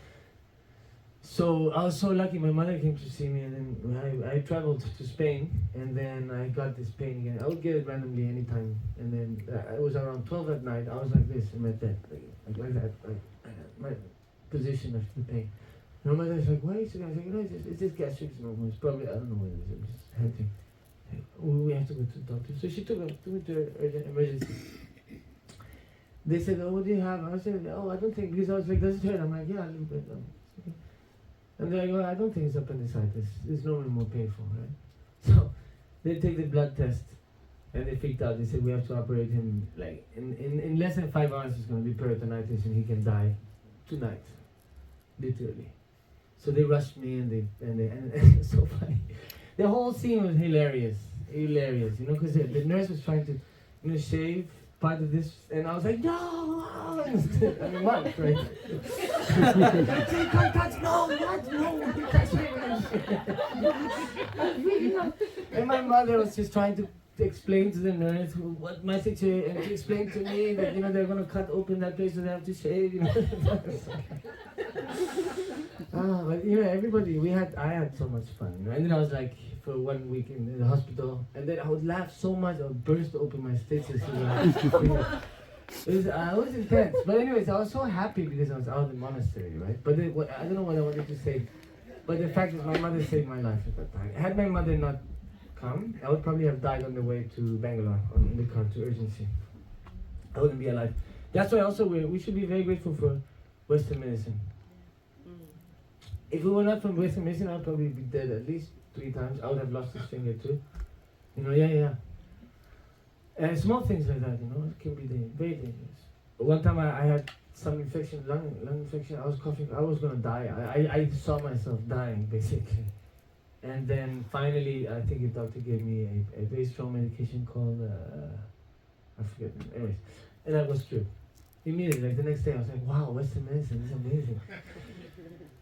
So I was so lucky, my mother came to see me, and then I traveled to Spain, and then I got this pain again. I would get it randomly anytime, and then it was around 12 at night. I was like this in my bed, like that, my position of the pain. And my mother's like, why are you sitting? I was like, it's just gastritis normal. It's probably, I don't know what it is. I'm just hunting. We have to go to the doctor. So she took me to urgent emergency. They said, oh, what do you have? I said, oh, I don't think, because I was like, does it hurt? I'm like, yeah, a little bit. And they're like, well, I don't think it's appendicitis. It's normally more painful, right? So they take the blood test, and they freaked out. They said, we have to operate him, like, in less than 5 hours, it's going to be peritonitis, and he can die tonight, literally. So they rushed me, and it was so funny. The whole scene was hilarious, because the nurse was trying to, shave part of this, and I was like, no! What, right? You can't touch, no, what? No, you can't shave. And my mother was just trying to explain to the nurse what my situation, and to explain to me that, they're going to cut open that place so they have to shave, But everybody, I had so much fun, and then I was like, for 1 week in the hospital, and then I would laugh so much, I would burst open my stitches. It was intense, but anyways, I was so happy because I was out of the monastery, right? But I don't know what I wanted to say, but the fact that my mother saved my life at that time. Had my mother not come, I would probably have died on the way to Bangalore, in the car to urgency. I wouldn't be alive. That's why also we should be very grateful for Western medicine. If it were not for Western medicine, I'd probably be dead at least 3 times. I would have lost this finger too. You know, small things like that, you know, it can be very dangerous. One time I had some infection, lung infection. I was coughing. I was gonna die. I saw myself dying basically. And then finally, I think a doctor gave me a very strong medication called I forget. Anyways, and I was cured immediately. Like the next day, I was like, wow, Western medicine is amazing.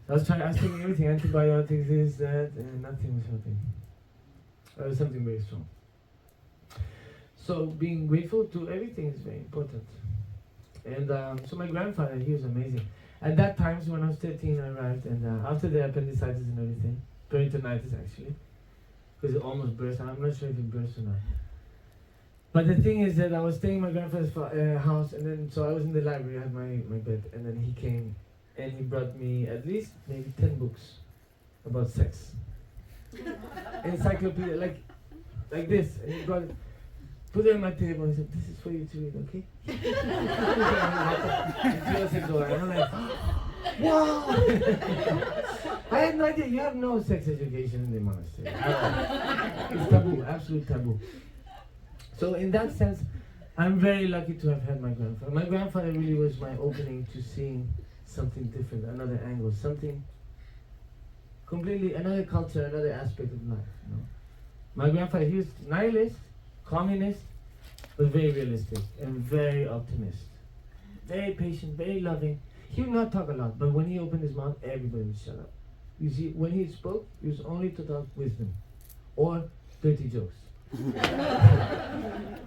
I was taking everything, antibiotics, this, that, and nothing was helping. It was something very strong. So being grateful to everything is very important. And so my grandfather, he was amazing. At that time, so when I was 13, I arrived, and after the appendicitis and everything, Peritonitis actually, because it almost burst. I'm not sure if it burst or not. But the thing is that I was staying in my grandfather's house, and then so I was in the library, I had my bed, and then he came and he brought me at least maybe 10 books about sex. Encyclopedia, like this, and he brought it, put it on my table, and he said, this is for you to read, okay? And I'm like, wow! I had no idea, you have no sex education in the monastery. It's taboo, absolute taboo. So in that sense, I'm very lucky to have had my grandfather. My grandfather really was my opening to seeing something different, another angle, something completely, another culture, another aspect of life. You know? My grandfather, he was nihilist, communist, but very realistic and very optimist. Very patient, very loving. He would not talk a lot, but when he opened his mouth, everybody would shut up. You see, when he spoke, he was only to talk wisdom or dirty jokes.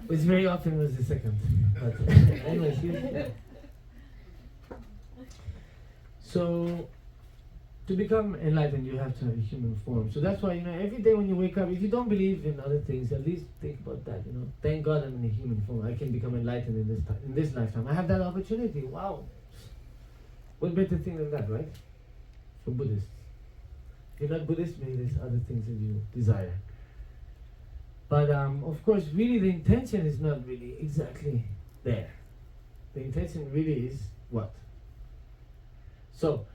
Which very often was the second. But anyways, so to become enlightened, you have to have a human form. So that's why, you know, every day when you wake up, if you don't believe in other things, at least think about that. You know, thank God I'm in a human form. I can become enlightened in this lifetime. I have that opportunity. Wow, what better thing than that, right? For Buddhists. If you're not Buddhist, maybe there's other things that you desire. But of course, really the intention is not really exactly there. The intention really is what? So,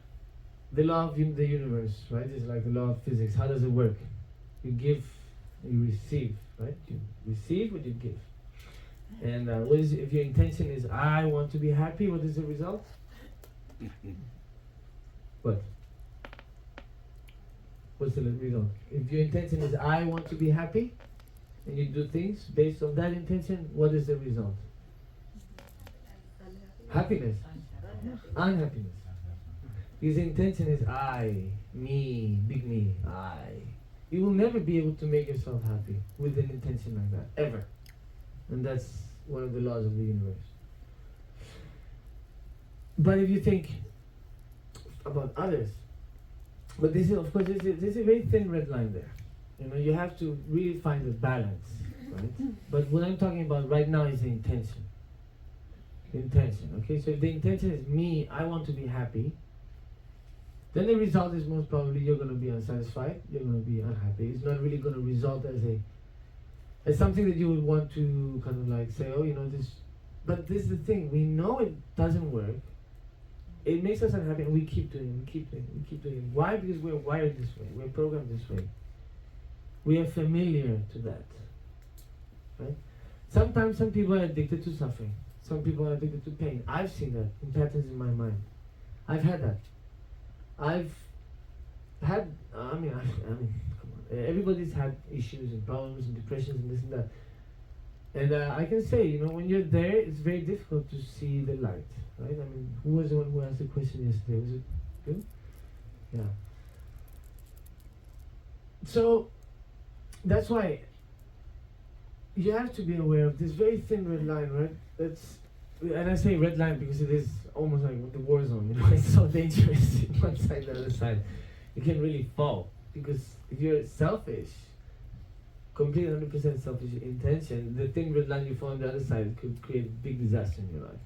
the law of the universe, right, is like the law of physics. How does it work? You give, you receive, right? You receive what you give. And what is, if your intention is, I want to be happy, what is the result? What? What's the result? If your intention is, I want to be happy, and you do things based on that intention, what is the result? Happiness. Unhappiness. His intention is I, me, big me, I. You will never be able to make yourself happy with an intention like that, ever. And that's one of the laws of the universe. But if you think about others, but this is, of course, there's a very thin red line there. You know, you have to really find the balance, right? But what I'm talking about right now is the intention. The intention, okay? So if the intention is me, I want to be happy, then the result is most probably you're going to be unsatisfied, you're going to be unhappy. It's not really going to result as something that you would want to kind of like say, oh, you know, this. But this is the thing, we know it doesn't work. It makes us unhappy, and we keep doing it, we keep doing it. Why? Because we're wired this way, we're programmed this way. We are familiar to that, right? Sometimes some people are addicted to suffering. Some people are addicted to pain. I've seen that in patterns in my mind. I've had that. I've had, I mean, come on. Everybody's had issues and problems and depressions and this and that. And I can say, you know, when you're there, it's very difficult to see the light, right? I mean, who was the one who asked the question yesterday? Was it you? Yeah. So, that's why you have to be aware of this very thin red line, right? And I say red line because it is almost like the war zone, you know, it's so dangerous one side, the other side. You can really fall because if you're selfish, complete 100% selfish intention, the thin red line you fall on the other side could create a big disaster in your life.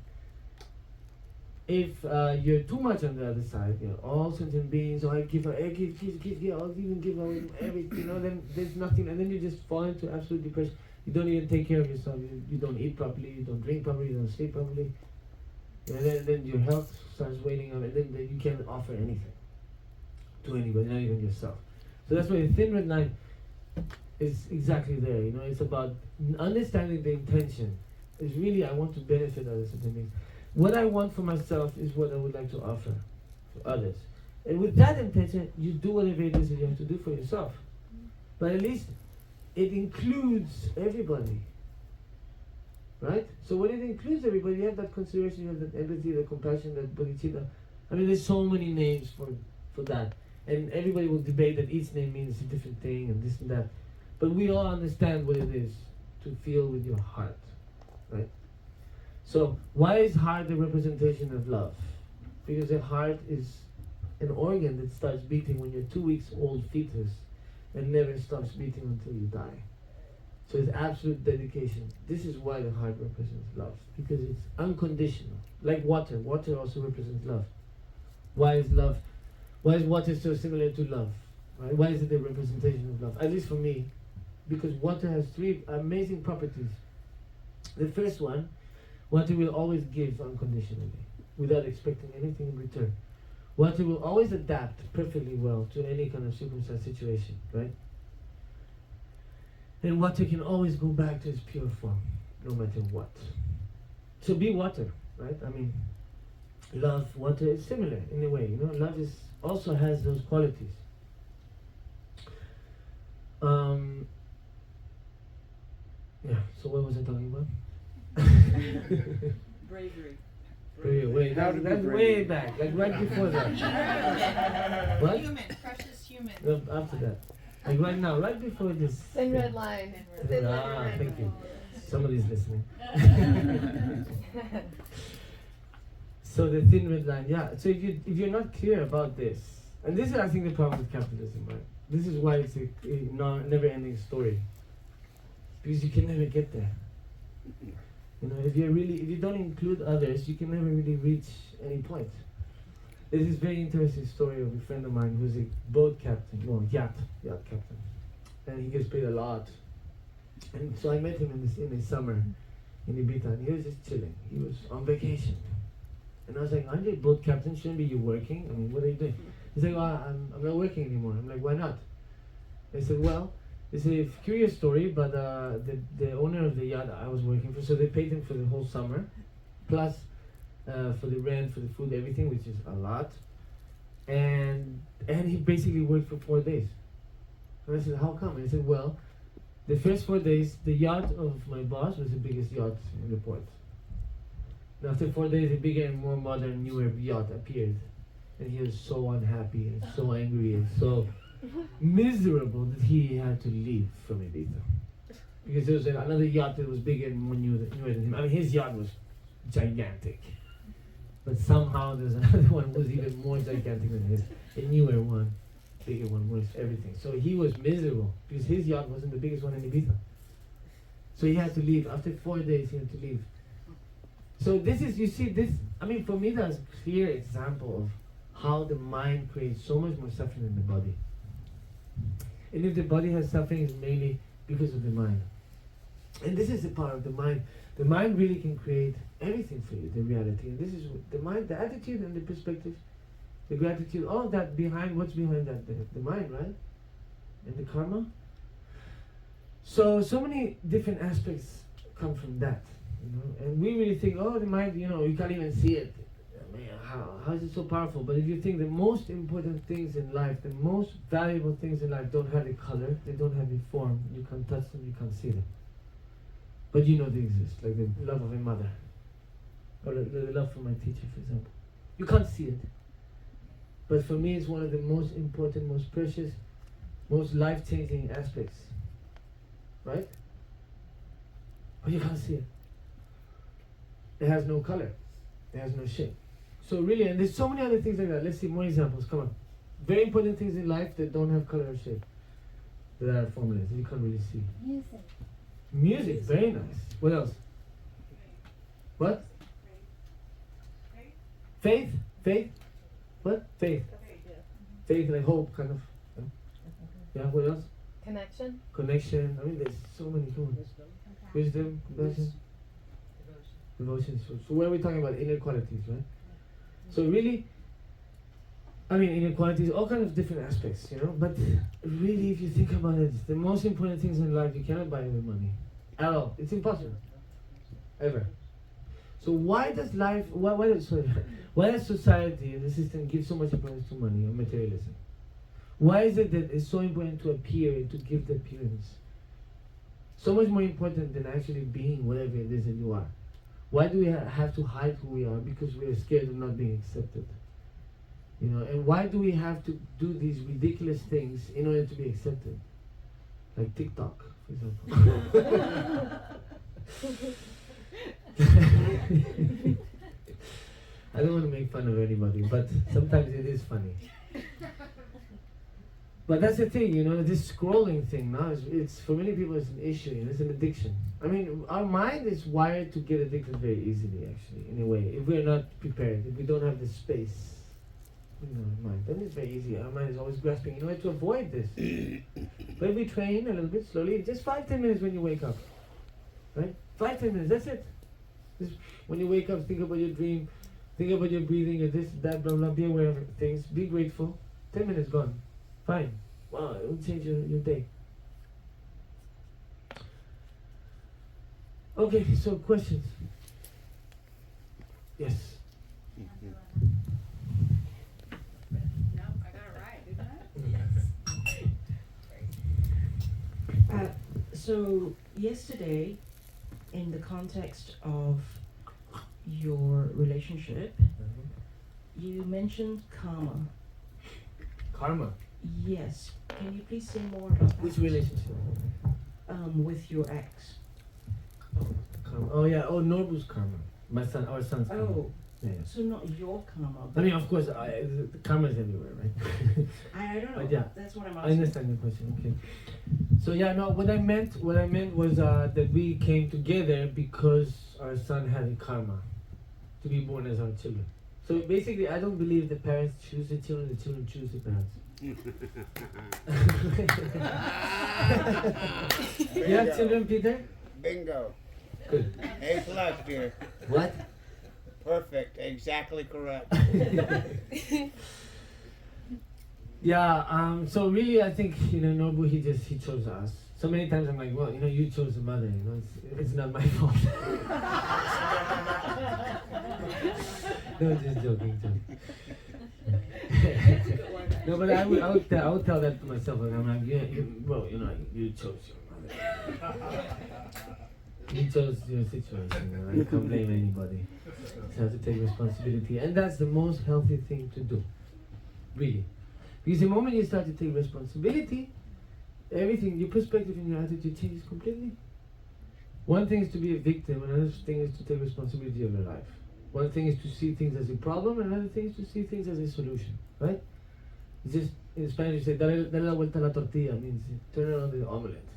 If you're too much on the other side, you know, all sentient beings, oh, I'll give, I'll even give away everything, you know, then there's nothing, and then you just fall into absolute depression. You don't even take care of yourself, you don't eat properly, you don't drink properly, you don't sleep properly, and then your health starts waning up, and then you can't offer anything to anybody, not even yourself. So that's why the thin red line is exactly there. You know, it's about understanding the intention. It's really, I want to benefit others. What I want for myself is what I would like to offer to others. And with that intention, you do whatever it is that you have to do for yourself. But at least it includes everybody. Right? So when it includes everybody, you have that consideration, you have that empathy, that compassion, that bodhicitta. I mean, there's so many names for that. And everybody will debate that each name means a different thing and this and that. But we all understand what it is to feel with your heart. Right? So why is heart a representation of love? Because the heart is an organ that starts beating when you're 2 weeks old fetus and never stops beating until you die. So it's absolute dedication. This is why the heart represents love, because it's unconditional. Like water. Water also represents love. Why is water so similar to love? Right? Why is it a representation of love? At least for me, because water has 3 amazing properties. The first one, water will always give unconditionally, without expecting anything in return. Water will always adapt perfectly well to any kind of circumstance, situation, right? And water can always go back to its pure form, no matter what. So be water, right? I mean, love, water is similar in a way, you know. Love is also has those qualities. Yeah. So what was I talking about? Bravery. Wait, that's way back, like right before that. What? Human, precious human. No, after that. Like right now, right before this. Thin red line. Thank you. Somebody's listening. So the thin red line, yeah. So if you're not clear about this, and this is I think the problem with capitalism, right? This is why it's a never-ending story. Because you can never get there. You know, if you don't include others, you can never really reach any point. There's this very interesting story of a friend of mine who's a boat captain, yacht captain, and he gets paid a lot. And so I met him in the summer in Ibiza, and he was just chilling. He was on vacation, and I was like, "Aren't you a boat captain? Shouldn't be you working? I mean, what are you doing?" He's like, "Oh, I'm not working anymore." I'm like, "Why not?" I said, "Well, it's a curious story, but the owner of the yacht I was working for, so they paid him for the whole summer, plus for the rent, for the food, everything, which is a lot. And he basically worked for 4 days. And I said, how come? And he said, well, the first 4 days, the yacht of my boss was the biggest yacht in the port. And after 4 days, a bigger and more modern, newer yacht appeared. And he was so unhappy and so angry and so miserable that he had to leave from Ibiza. Because there was another yacht that was bigger and more newer than him. I mean, his yacht was gigantic. But somehow there's another one who was even more gigantic than his. A newer one, bigger one, more everything. So he was miserable because his yacht wasn't the biggest one in Ibiza. So he had to leave. After 4 days, he had to leave. So this is, you see, this, I mean, for me, that's a clear example of how the mind creates so much more suffering than the body. And if the body has suffering, it's mainly because of the mind. And this is the power of the mind. The mind really can create everything for you, the reality. And this is the mind, the attitude and the perspective, the gratitude, all that behind, what's behind that? The mind, right? And the karma. So many different aspects come from that, you know. And we really think, oh, the mind, you know, you can't even see it. Man, how is it so powerful? But if you think the most important things in life, the most valuable things in life don't have a color, they don't have a form, you can't touch them, you can't see them. But you know they exist, like the love of a mother, or the love for my teacher, for example. You can't see it. But for me, it's one of the most important, most precious, most life-changing aspects. Right? But you can't see it. It has no color. It has no shape. So really, and there's so many other things like that. Let's see more examples. Come on. Very important things in life that don't have color or shape. That are formless. You can't really see. Music, very nice. What else? What? Faith? Faith? What? Faith. Faith, like hope, kind of. Yeah, what else? Connection. Connection. I mean, there's so many tools. Wisdom, compassion, devotion. So where are we talking about? Inequalities, right? So really, I mean, inequalities, all kinds of different aspects, you know. But really, if you think about it, the most important things in life you cannot buy with money, at all. It's impossible, ever. So why does life? Why does society and the system give so much importance to money and materialism? Why is it that it's so important to appear and to give the appearance? So much more important than actually being whatever it is that you are. Why do we have to hide who we are? Because we are scared of not being accepted. You know, and why do we have to do these ridiculous things in order to be accepted? Like TikTok, for example. I don't want to make fun of anybody, but sometimes it is funny. But that's the thing, you know, this scrolling thing now, it's for many people it's an issue, you know, it's an addiction. I mean, our mind is wired to get addicted very easily, actually, in a way, if we're not prepared, if we don't have the space. You know, mind. Then it's very easy. Our mind is always grasping in order to avoid this. But if we train a little bit slowly, just 5-10 minutes when you wake up. Right? 5-10 minutes, that's it. Just when you wake up, think about your dream, think about your breathing, or this, that, blah, blah, be aware of things, be grateful. 10 minutes gone. Fine. Wow, it will change your day. Okay, so questions? Yes. No, I got it right, didn't I? So yesterday, in the context of your relationship, you mentioned karma. Karma. Yes. Can you please say more about that? Which relationship? With your ex. Karma. Oh yeah. Oh, Norbu's karma. Our son's karma. Oh. Yeah. So not your karma. I mean, of course, the karma is everywhere, right? I don't know. But yeah, that's what I'm I asking. understand your question. Okay. So yeah, no. What I meant was that we came together because our son had a karma to be born as our children. So basically, I don't believe the parents choose the children choose the parents. You have children, Peter? Bingo. Good. A+ here. What? Perfect. Exactly correct. Yeah. So really, I think Nobu he chose us. So many times I'm like, well, you chose the mother. It's not my fault. No, just joking. No, but I would tell that to myself. And I'm like, you chose your mother. You chose your situation. I can't blame anybody. You have to take responsibility, and that's the most healthy thing to do, really. Because the moment you start to take responsibility, everything, your perspective and your attitude changes completely. One thing is to be a victim, another thing is to take responsibility of your life. One thing is to see things as a problem, and another thing is to see things as a solution, right? It's just, in Spanish you say, dale la vuelta a la tortilla, means turn around the omelette.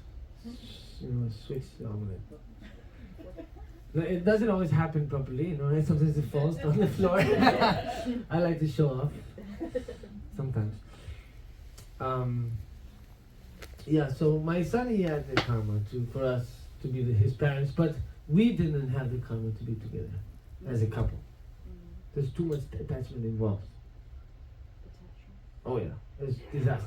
Switch the omelette. No, it doesn't always happen properly, sometimes it falls on the floor. I like to show off, sometimes. Yeah, so my son, he had the karma for us to be his parents, but we didn't have the karma to be together as a couple. There's too much attachment involved. Oh yeah, it's disaster.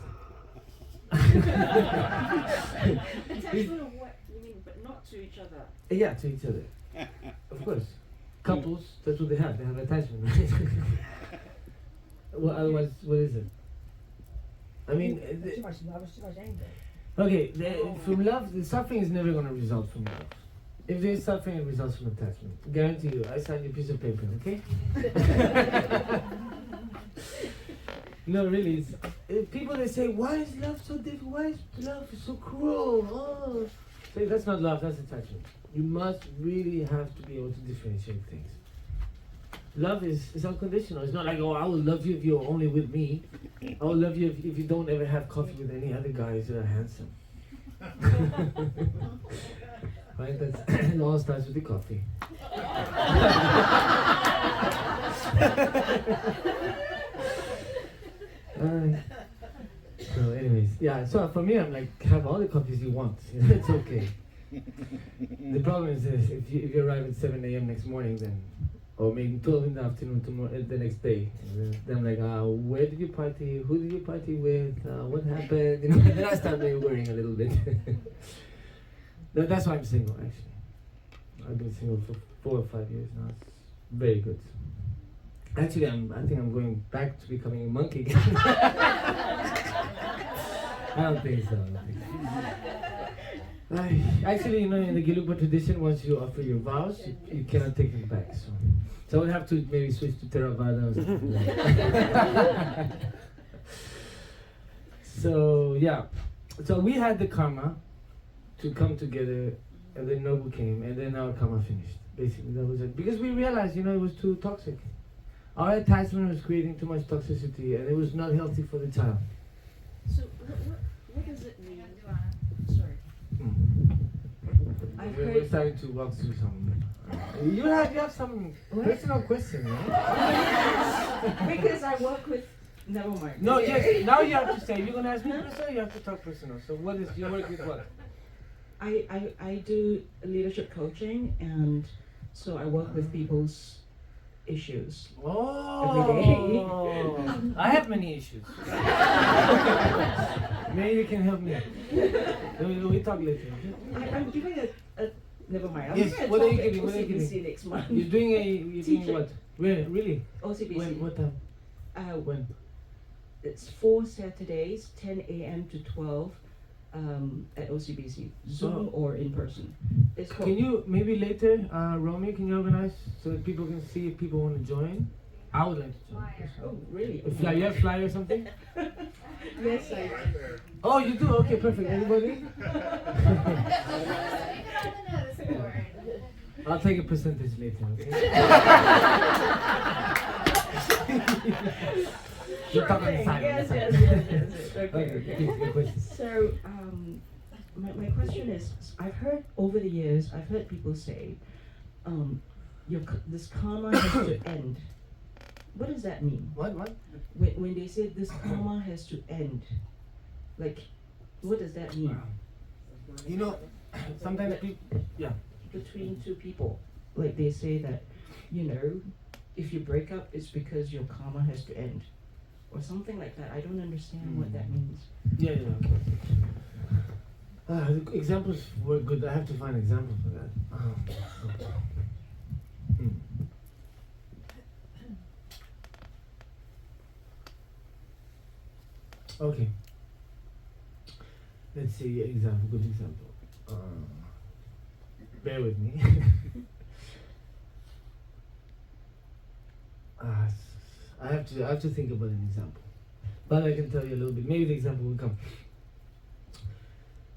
Attachment of what? You mean, but not to each other? Yeah, to each other. Of course. Couples, that's what they have. They have attachment, right? Well, otherwise, what is it? I mean, too much love, too much anger. okay, from love, the suffering is never going to result from love. If there's suffering, it results from attachment. Guarantee you. I signed you a piece of paper, okay? No, really. People, they say, why is love so difficult? Why is love so cruel? Oh. Say, that's not love, that's attachment. You must really have to be able to differentiate things. Love is unconditional. It's not like, I will love you if you're only with me. I will love you if you don't ever have coffee with any other guys that are handsome. Right? It all starts with the coffee. So anyways, yeah, so for me, I'm like, have all the coffees you want. It's okay. The problem is this, if you arrive at 7 a.m. next morning, then or maybe 12 in the afternoon tomorrow, the next day. And then I'm like, where did you party? Who did you party with? What happened? You know, and then I start maybe worrying a little bit. That's why I'm single, actually. I've been single for 4 or 5 years now. It's very good. Actually, I think I'm going back to becoming a monk again. I don't think so. Actually, you know, in the Gelugpa tradition, once you offer your vows, you cannot take them back. So I would have to maybe switch to Theravada or something like that. So yeah, so we had the karma to come together, and then Nobu came, and then our karma finished. Basically, that was it. Because we realized, you know, it was too toxic. Our attachment was creating too much toxicity, and it was not healthy for the child. So what does it mean? Sorry. I've We're heard starting to walk through some. You have some personal question, right? because I work with. Never mind. No, yes. Now you have to say. You're gonna ask me personal. You have to talk personal. So what is you work with what? I do leadership coaching, and so I work with people's issues. Oh, I have many issues. Maybe you can help me. We talk later. I'm giving a never mind. I'm Yes. giving a What are you talk at giving? What are you OCBC giving? next month. You're doing what? Where? Really? OCBC. When? What time? When? It's 4 Saturdays, 10 a.m. to 12 at OCBC, Zoom or in person. It's called. Can you maybe later, Romy? Can you organize so that people can see if people want to join? I would like to join. Oh, really? A you have flyer or something? Yes, I. Oh, you do? Okay, perfect. Anybody? Stick it on the notice board. I'll take a percentage later, okay? You're talking on the side. Yes. Okay, good question. So, my question is, I've heard over the years, I've heard people say, this karma has to end. What does that mean? What? When they say this karma has to end, like, what does that mean? You know, sometimes people, yeah. Between two people, like they say that, you know, if you break up, it's because your karma has to end, or something like that. I don't understand what that means. Yeah, okay. The examples were good. I have to find examples for that. Okay. Let's see example. Good example. Bear with me. I have to think about an example, but I can tell you a little bit. Maybe the example will come.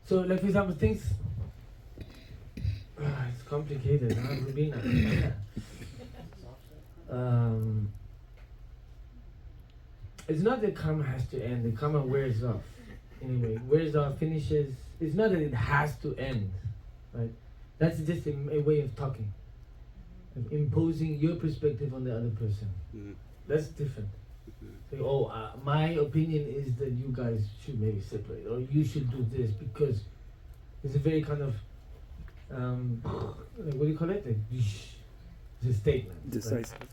So, like for example, things. It's complicated, huh, Rubina? It's not that karma has to end. The karma wears off. Anyway, wears off, finishes. It's not that it has to end, right? That's just a way of talking, of imposing your perspective on the other person. That's different. So, my opinion is that you guys should maybe separate, or you should do this because it's a very kind of what do you call it? It's a statement. Decisive. Right?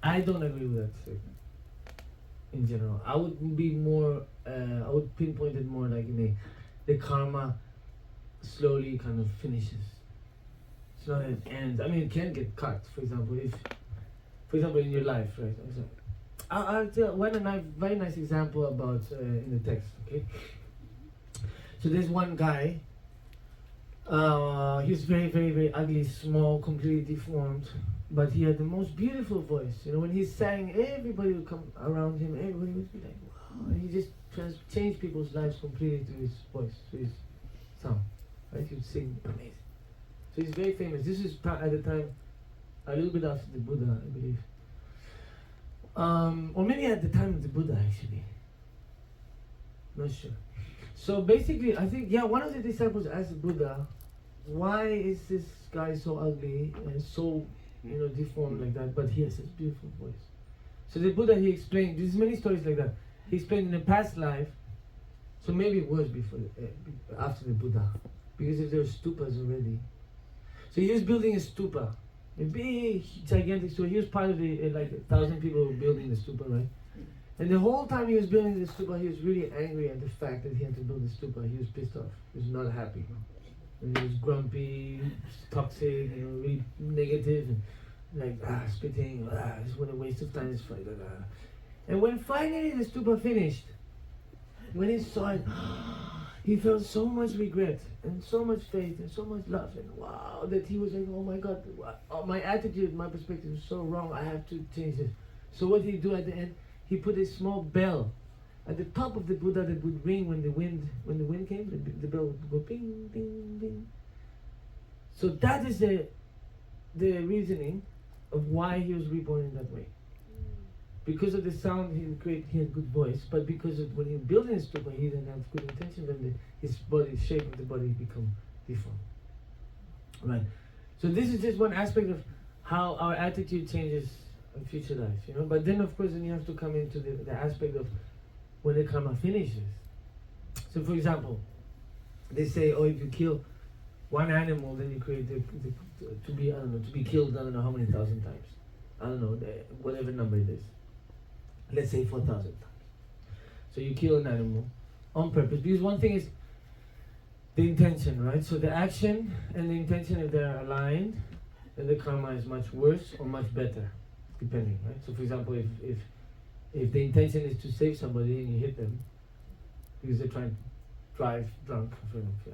I don't agree with that statement. In general, I would be more. I would pinpoint it more like the karma slowly kind of finishes. It's not an end. I mean, it can get cut. For example, in your life, right? I'll tell one very nice example about in the text. Okay. So there's one guy. He was very, very, very ugly, small, completely deformed, but he had the most beautiful voice. You know, when he sang, everybody would come around him. Everybody would be like, wow! And he just changed people's lives completely to his voice, to his sound. Right? He would sing amazing. So he's very famous. This is at the time, a little bit after the Buddha, I believe. Or maybe at the time of the Buddha, actually. Not sure. So basically, I think, one of the disciples asked the Buddha, why is this guy so ugly and so, deformed like that, but he has such beautiful voice? So the Buddha, he explained, there's many stories like that. He explained in a past life, so maybe it was before, after the Buddha, because if there were stupas already. So he was building a stupa A big, gigantic stupa. He was part of the, like 1,000 people who were building the stupa, right? And the whole time he was building the stupa, he was really angry at the fact that he had to build the stupa. He was pissed off. He was not happy. And he was grumpy, toxic, really negative, and like spitting. It's what a waste of time. It's fine. And when finally the stupa finished, when he saw it, he felt so much regret and so much faith and so much love and wow, that he was like, oh my God, my attitude, my perspective is so wrong. I have to change this. So what did he do at the end? He put a small bell at the top of the Buddha that would ring when the wind came. The bell would go ping, ping, ping. So that is the reasoning of why he was reborn in that way. Because of the sound, he had good voice, but because of when he built his stupa, he didn't have good intention, then his shape of the body become deformed. Right. So this is just one aspect of how our attitude changes in future life, But then, of course, then you have to come into the aspect of when the karma finishes. So, for example, they say, oh, if you kill one animal, then you create to be killed, I don't know how many thousand times. I don't know, whatever number it is. Let's say 4,000 times. So you kill an animal on purpose, because one thing is the intention, right? So the action and the intention, if they're aligned, then the karma is much worse or much better, depending, right? So for example, if the intention is to save somebody and you hit them because they're trying to drive drunk,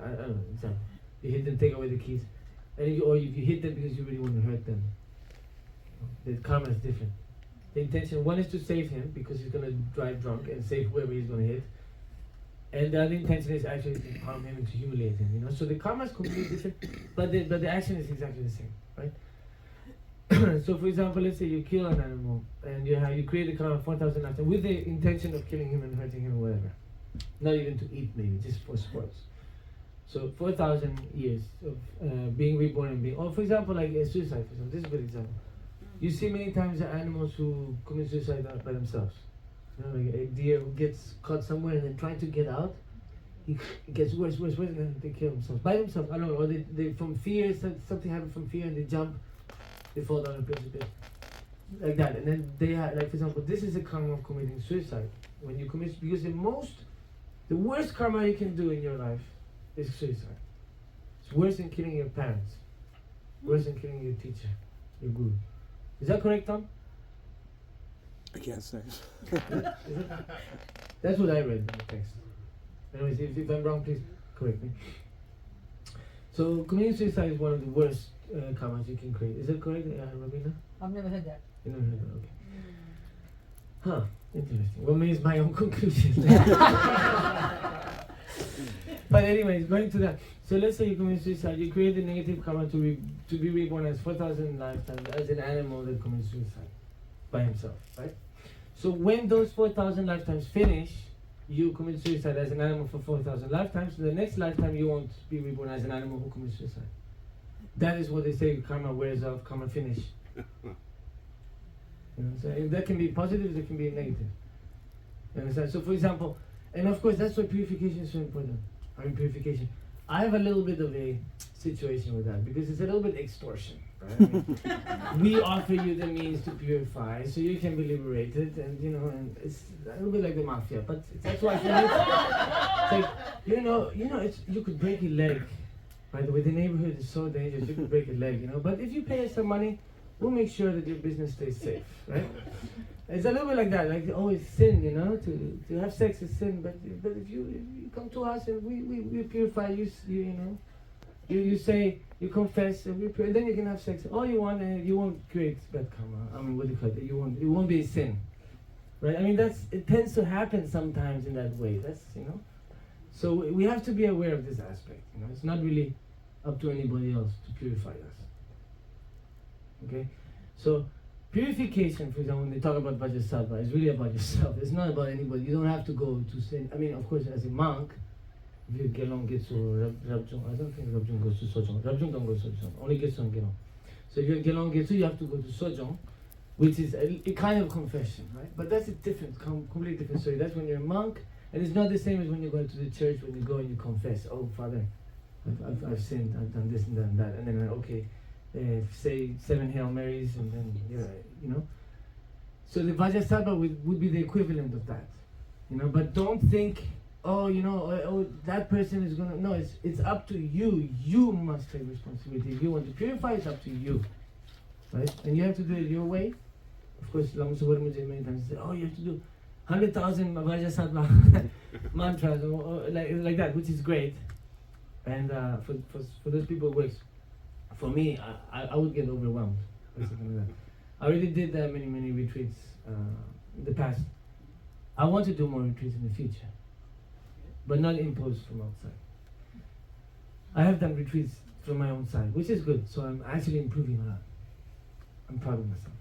I don't know, example. You hit them, take away the keys, and if you hit them because you really want to hurt them, the karma is different. The intention, one is to save him because he's going to drive drunk and save whoever he's going to hit. And the other intention is actually to harm him and to humiliate him, So the karma is completely different, but the action is exactly the same, right? So for example, let's say you kill an animal and you create a karma 4,000 lifetimes with the intention of killing him and hurting him or whatever. Not even to eat, maybe, just for sports. So 4,000 years of being reborn and being, or for example, like suicide, for example. This is a good example. You see many times the animals who commit suicide by themselves. Like a deer who gets caught somewhere and then trying to get out, it gets worse, and then they kill themselves. By themselves, I don't know, or they from fear, something happened from fear and they jump, they fall down a precipice. Like that. And then they have, like for example, this is a karma of committing suicide. When you commit, because the worst karma you can do in your life is suicide. It's worse than killing your parents. Worse than killing your teacher, your guru. Is that correct, Tom? I can't say. That's what I read in the text. Anyways, if I'm wrong, please correct me. So committing suicide is one of the worst karmas you can create. Is that correct, Rabina? I've never heard that. You never heard that, okay. Huh, interesting. Well, maybe it's my own conclusion. But anyways, going to that. So let's say you commit suicide, you create a negative karma to be reborn as 4,000 lifetimes as an animal that commits suicide by himself, right? So when those 4,000 lifetimes finish, you commit suicide as an animal for 4,000 lifetimes, so the next lifetime you won't be reborn as an animal who commits suicide. That is what they say, karma wears off, karma finish. So that can be positive, that can be negative. You understand? So for example, and of course that's why purification is so important. Purification. I have a little bit of a situation with that because it's a little bit extortion, right? I mean, we offer you the means to purify so you can be liberated, and and it's a little bit like the mafia. But that's why for me, it's like you could break a leg. By the way, the neighborhood is so dangerous. You could break a leg, But if you pay us some money, we'll make sure that your business stays safe, right? It's a little bit like that, like it's sin, to have sex is sin, but if you come to us and we purify you, you say, you confess, and we pray, then you can have sex all you want, and you won't create bad karma. I mean, what do you call it? It won't be a sin, right? I mean, it tends to happen sometimes in that way. That's So we have to be aware of this aspect. It's not really up to anybody else to purify us. Okay, so. Purification, for example, when they talk about Vajrasattva, is really about yourself. It's not about anybody. You don't have to go to sin. I mean, of course, as a monk, if you Gelong Getsu or Rabjung, I don't think Rabjung goes to Sojong. Rabjung don't go to Sojong, only Getsu and Gelong. So if you're Gelong Getsu, you have to go to Sojong, which is a kind of confession, right? But that's a different, completely different story. That's when you're a monk, and it's not the same as when you go to the church, when you go and you confess, oh, Father, I've sinned, I've done this and that, and then, okay, say 7 Hail Marys, and then you know. So the Vajrasattva would be the equivalent of that, you know. But don't think, oh, you know, oh, that person is gonna. No, it's up to you. You must take responsibility. If you want to purify, it's up to you, right? And you have to do it your way. Of course, Lama Subramanian many times said, oh, you have to do 100,000 Vajrasattva mantras or like that, which is great. And for those people it works. For me, I would get overwhelmed by something like that. I already did many retreats in the past. I want to do more retreats in the future, but not imposed from outside. I have done retreats from my own side, which is good. So I'm actually improving a lot. I'm proud of myself.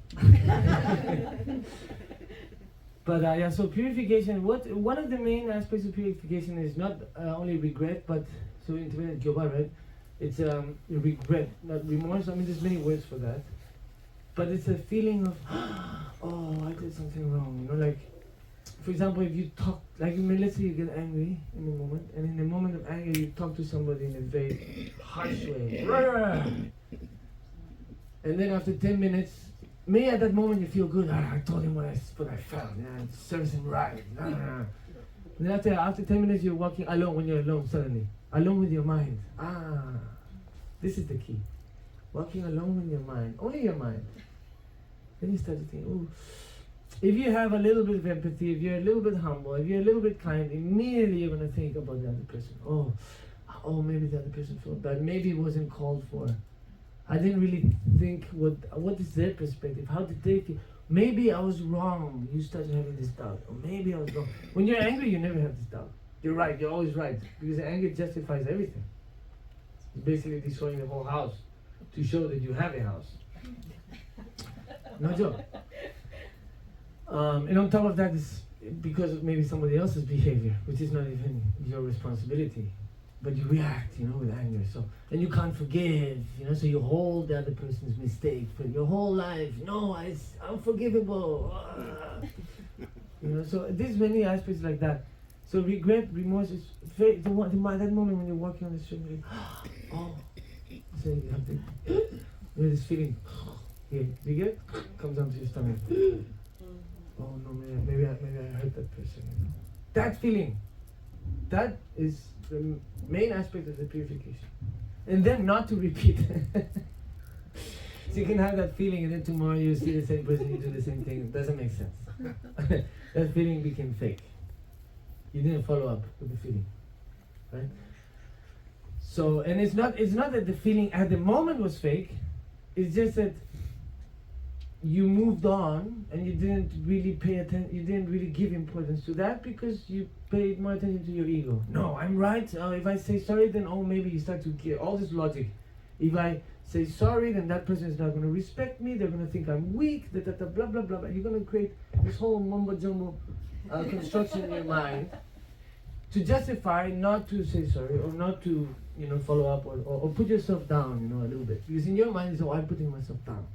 But yeah, so purification. One of the main aspects of purification is not only regret, but so in Tibetan Gyoba, right? It's regret, not remorse. I mean, there's many words for that. But it's a feeling of, oh, I did something wrong. You know, like, for example, if you talk, like, let's say you get angry in a moment, and in the moment of anger, you talk to somebody in a very harsh way. And then after 10 minutes, maybe at that moment you feel good. I told him what I felt. Yeah, it serves him right. And then after 10 minutes, you're walking alone when you're alone suddenly. Alone with your mind. This is the key. Walking alone with your mind. Only your mind. Then you start to think, oh, if you have a little bit of empathy, if you're a little bit humble, if you're a little bit kind, immediately you're going to think about the other person. Oh, maybe the other person felt bad. Maybe it wasn't called for. I didn't really think what is their perspective. How did they feel? Maybe I was wrong. You started having this doubt. Or maybe I was wrong. When you're angry, you never have this doubt. You're right. You're always right. Because anger justifies everything. It's basically destroying the whole house to show that you have a house. No joke. And on top of that is because of maybe somebody else's behavior, which is not even your responsibility. But you react, you know, with anger. So, and you can't forgive, you know, so you hold the other person's mistake for your whole life. No, it's unforgivable. You know, so there's many aspects like that. So regret, remorse is very, that moment when you're walking on the street, you're like, oh, so you have to, you have this feeling, here, regret comes onto your stomach. Oh no, maybe I hurt that person. You know? That feeling, that is the main aspect of the purification. And then not to repeat. So you can have that feeling and then tomorrow you see the same person, you do the same thing. It doesn't make sense. That feeling became fake. You didn't follow up with the feeling, right? So, and it's not that the feeling at the moment was fake. It's just that you moved on and you didn't really pay attention. You didn't really give importance to that because you paid more attention to your ego. No, I'm right. If I say sorry, then maybe you start to get all this logic. If I say sorry, then that person is not going to respect me. They're going to think I'm weak. Blah blah blah blah. You're going to create this whole mumbo jumbo construction in your mind to justify not to say sorry or not to, you know, follow up or put yourself down, you know, a little bit. Because in your mind, I'm putting myself down.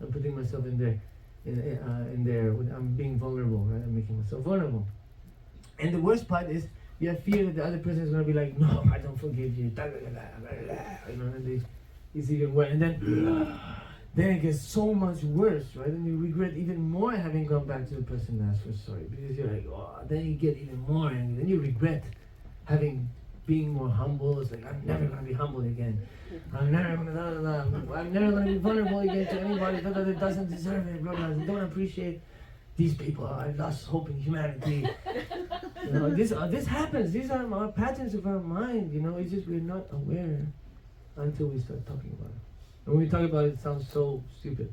I'm putting myself in there. I'm being vulnerable, right? I'm making myself vulnerable. And the worst part is you have fear that the other person is going to be like, no, I don't forgive you. Blah, blah, blah, blah, blah. You know, and it's even worse. And then it gets so much worse, right? And you regret even more having gone back to the person and asked for sorry. Because you're like, oh, then you get even more angry. Then you regret being more humble. It's like, I'm never going to be humble again. I'm never going to be vulnerable again to anybody that doesn't deserve it. I don't appreciate these people. I lost hope in humanity. You know, this happens. These are our patterns of our mind. You know, it's just we're not aware until we start talking about it. And when we talk about it, it sounds so stupid.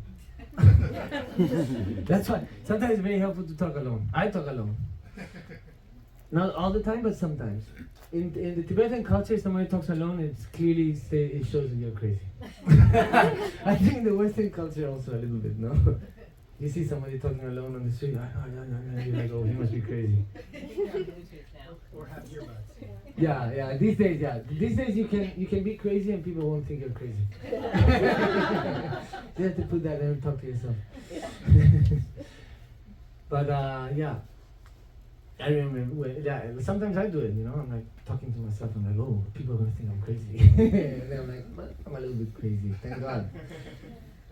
That's why sometimes it's very helpful to talk alone. I talk alone. Not all the time, but sometimes. In the Tibetan culture, if somebody talks alone, it shows that you're crazy. I think in the Western culture also a little bit, no? You see somebody talking alone on the street, you're like, oh, he must be crazy. Or have earbuds. Yeah. These days you can be crazy and people won't think you're crazy. You have to put that and talk to yourself. But yeah. I remember, sometimes I do it, you know, I'm like talking to myself, I'm like, oh, people are going to think I'm crazy. And then I'm like, but I'm a little bit crazy, thank God.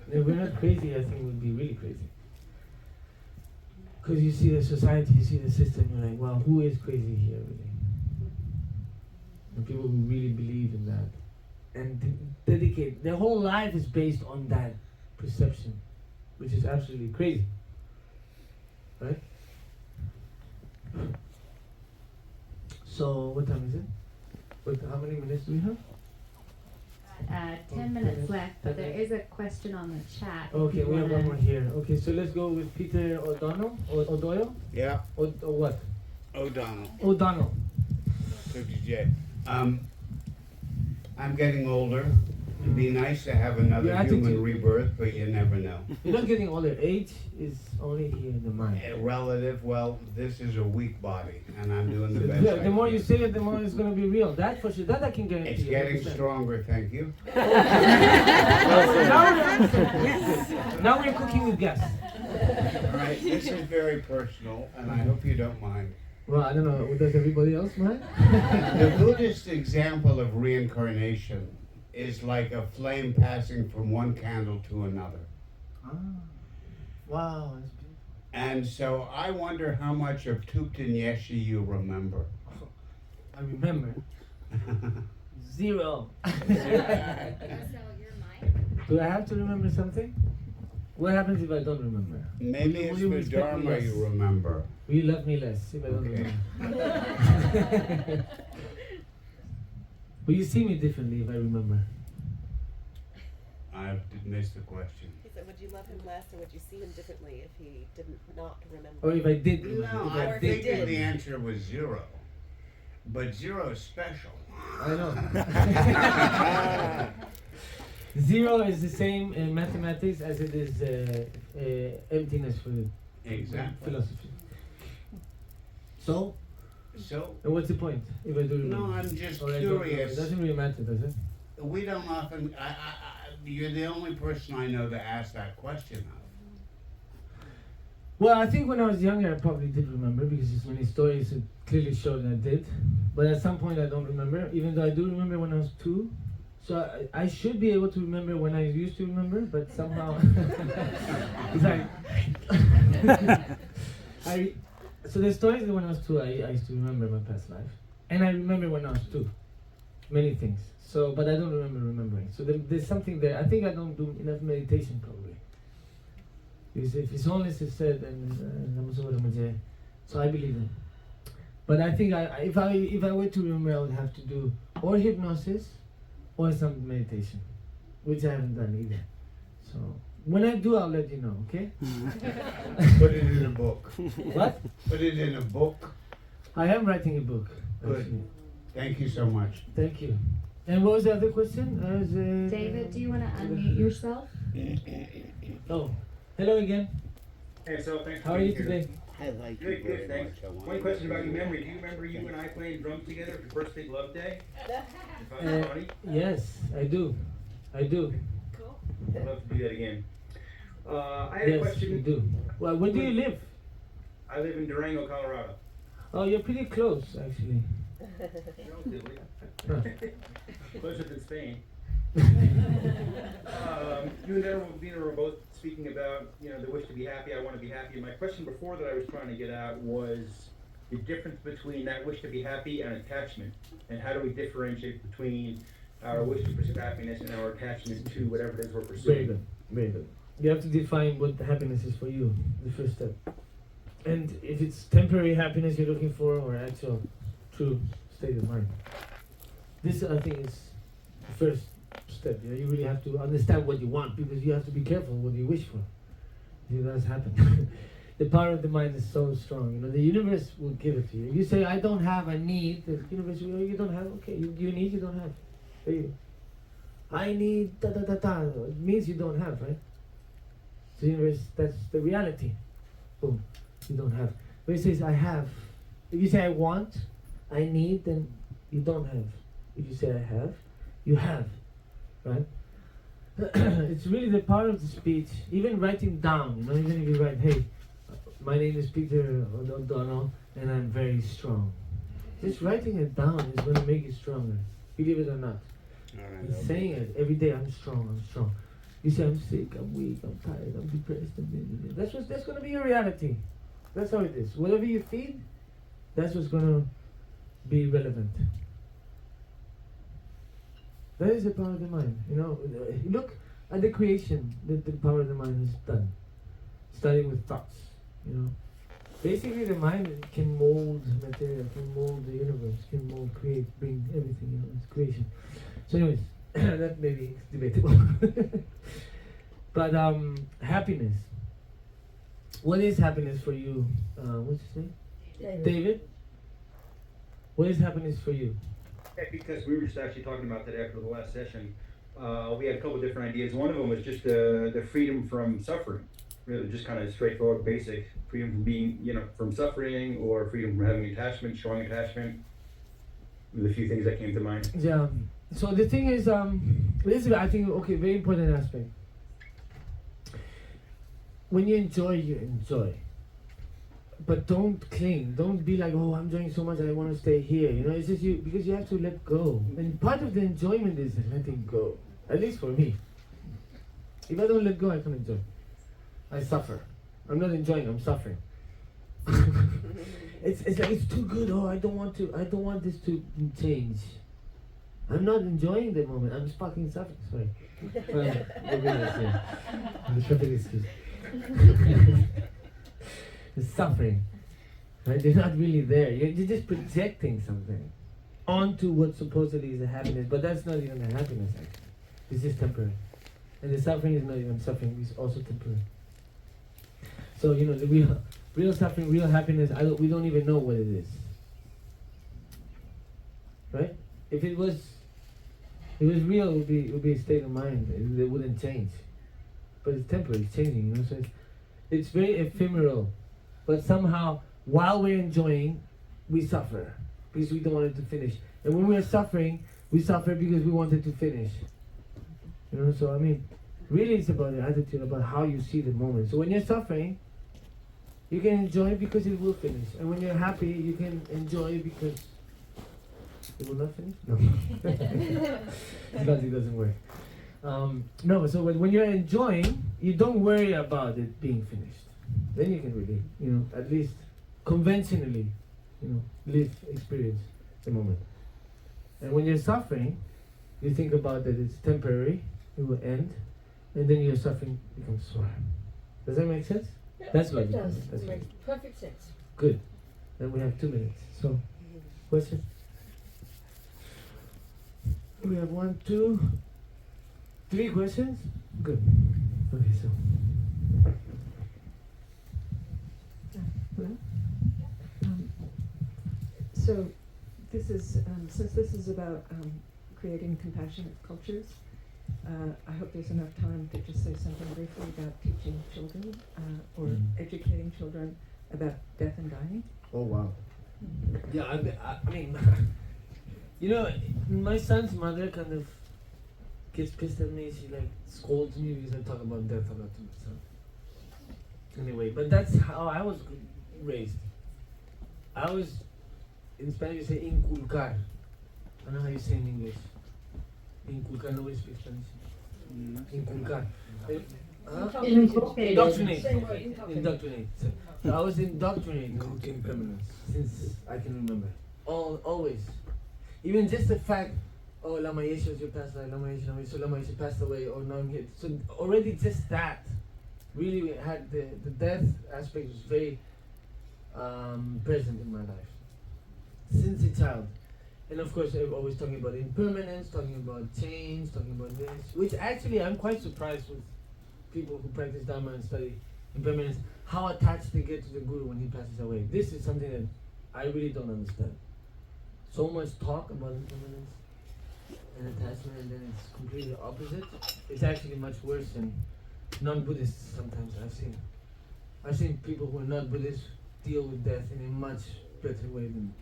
And if we're not crazy, I think we'd be really crazy. Because you see the society, you see the system, you're like, well, who is crazy here, really? And people who really believe in that. And dedicate, their whole life is based on that perception, which is absolutely crazy. Right? So, what time is it? How many minutes do we have? 10 minutes left, but there is a question on the chat. Okay, we have one more here. Okay, so let's go with Peter O'Donnell, or O'Doyle? Yeah, Or what? O'Donnell. O'Donnell. Dr. J. I'm getting older. It'd be nice to have another Your attitude. human rebirth, but you never know. You're not getting older. Age is only here in the mind. Relative, well, this is a weak body, and I'm doing the best. Yeah, I the more can. you say it, the more it's going to be real. That for sure. That I can guarantee. It's you, getting 100%. stronger, thank you. Now we're cooking with gas. All right, this is very personal, and I hope you don't mind. Well, I don't know. Does everybody else mind? The Buddhist example of reincarnation is like a flame passing from one candle to another. Wow, that's beautiful. And so I wonder how much of Tupten Yeshi you remember. I remember. Zero. So your mind? Do I have to remember something? What happens if I don't remember? Maybe Will it's you the respect me Dharma less? you remember. Will you love me less if I don't Okay. remember? Will you see me differently if I remember? I did miss the question. He said, would you love him less or would you see him differently if he didn't not remember? Or if I did remember? No, if I Or if he figured did. the answer was zero. But zero is special. I know. Zero is the same in mathematics as it is emptiness for the Exactly. philosophy. So, So, and what's the point if I do remember? no, I'm just Or I don't remember? It curious. doesn't really matter, does it? We don't often, you're the only person I know to ask that question of. Well, I think when I was younger, I probably did remember because there's many stories that clearly show that I did. But at some point, I don't remember, even though I do remember when I was 2. So I should be able to remember when I used to remember, but somehow it's like so the stories that when I was 2, I used to remember my past life, and I remember when I was 2, many things. So, but I don't remember remembering. So there's something there. I think I don't do enough meditation probably. Because if his holiness is said, and so I believe it. But I think if I were to remember, I would have to do or hypnosis or some meditation, which I haven't done either. So when I do, I'll let you know. Okay? Put it in a book. What? Put it in a book. I am writing a book. Good. Actually. Thank you so much. Thank you. And what was the other question? David, do you want to unmute yourself? Oh, hello again. Hey, so thanks for How are you being here. today? I like Good, you good, very thanks. much. I want One you question to about your be- memory. Do you remember you and I playing drums together for First Big Love Day? If I'm Uh, funny, Yes, I do. I do. I'd love to do that again. I had a Yes, question. you do. Well, where do you live? I live in Durango, Colorado. Oh, you're pretty close, actually. Relatively. Huh. Closer than Spain. You and Dina were both speaking about, the wish to be happy. I want to be happy. And my question before that I was trying to get at was the difference between that wish to be happy and attachment, and how do we differentiate between our wish to pursue happiness and our attachment to whatever it is we're pursuing. Very good, very good. You have to define what the happiness is for you, the first step. And if it's temporary happiness you're looking for or actual true state of mind. This, I think, is the first step. You really have to understand what you want because you have to be careful what you wish for. It does happen. The power of the mind is so strong. The universe will give it to you. You say, I don't have, I need. The universe will, you don't have, okay. You need, you don't have. There you go. I need, It means you don't have, right? The universe, that's the reality. Boom, you don't have. When it says I have, if you say I want, I need, then you don't have. If you say I have, you have, right? It's really the power of the speech. Even writing down, even if you write, hey, my name is Peter O'Donnell, and I'm very strong. Just writing it down is going to make you stronger, believe it or not. And saying it every day, I'm strong, I'm strong. You say, I'm sick, I'm weak, I'm tired, I'm depressed. That's going to be your reality. That's how it is. Whatever you feed, that's what's going to be relevant. That is the power of the mind. You know, look at the creation that the power of the mind has done. Starting with thoughts, you know. Basically, the mind can mold material, can mold the universe, can mold, create, bring everything, you know, it's creation. So anyways, that may be debatable. But happiness. What is happiness for you? What's his name? David? What is happiness for you? Because we were just actually talking about that after the last session. We had a couple of different ideas. One of them was just the freedom from suffering. Really just kind of straightforward, basic freedom from being, you know, from suffering, or freedom from having attachment, strong attachment. There's a few things that came to mind. Yeah. So the thing is, this is, I think, okay, very important aspect. When you enjoy. But don't cling. Don't be like, oh, I'm enjoying so much and I want to stay here. You know, it's just you, because you have to let go. And part of the enjoyment is letting go. At least for me. If I don't let go, I can't enjoy. I suffer. I'm not enjoying, I'm suffering. It's like it's too good. Oh, I don't want this to change. I'm not enjoying the moment. I'm just fucking suffering. Sorry. The traffic excuse. The suffering. Right? They're not really there. You're just projecting something onto what supposedly is a happiness, but that's not even a happiness actually. It's just temporary. And the suffering is not even suffering, it's also temporary. So, you know, the real suffering, real happiness, we don't even know what it is. Right? If it was real, it would be a state of mind. It wouldn't change. But it's temporary, it's changing, you know, so it's very ephemeral. But somehow, while we're enjoying, we suffer because we don't want it to finish. And when we're suffering, we suffer because we want it to finish. You know, so I mean, really it's about the attitude, about how you see the moment. So when you're suffering, you can enjoy because it will finish. And when you're happy, you can enjoy because it will not finish? No. Logic doesn't work. No, so when you're enjoying, you don't worry about it being finished. Then you can really, you know, at least conventionally, you know, experience the moment. And when you're suffering, you think about that it's temporary, it will end, and then your suffering becomes sore. Does that make sense? Yeah, that's logical. It does. That's It makes perfect sense. good. Then we have 2 minutes. So, question? We have 1, 2, 3 questions? Good. Okay, so. So this is, since this is about creating compassionate cultures, I hope there's enough time to just say something briefly about teaching children or educating children about death and dying. Oh, wow. Yeah, I mean, you know, my son's mother kind of gets pissed at me. She like scolds me because I talk about death a lot to my son. Anyway, but that's how I was raised. I was, in Spanish you say inculcar. I don't know how you say in English. Inculcar, nobody speaks Spanish. Inculcar. Indoctrinate. Indoctrinate. So I was indoctrinated with impermanence since I can remember. Always. Even just the fact, oh, La Maesha, you passed away, La Maesha passed away, or now I'm here. So already just that really had the death aspect was very present in my life since a child. And of course, I'm always talking about impermanence, talking about change, talking about this, which actually I'm quite surprised with people who practice Dharma and study impermanence, how attached they get to the Guru when he passes away. This is something that I really don't understand. So much talk about impermanence and attachment, and then it's completely opposite. It's actually much worse than non-Buddhists sometimes I've seen people who are not Buddhists deal with death in a much better way than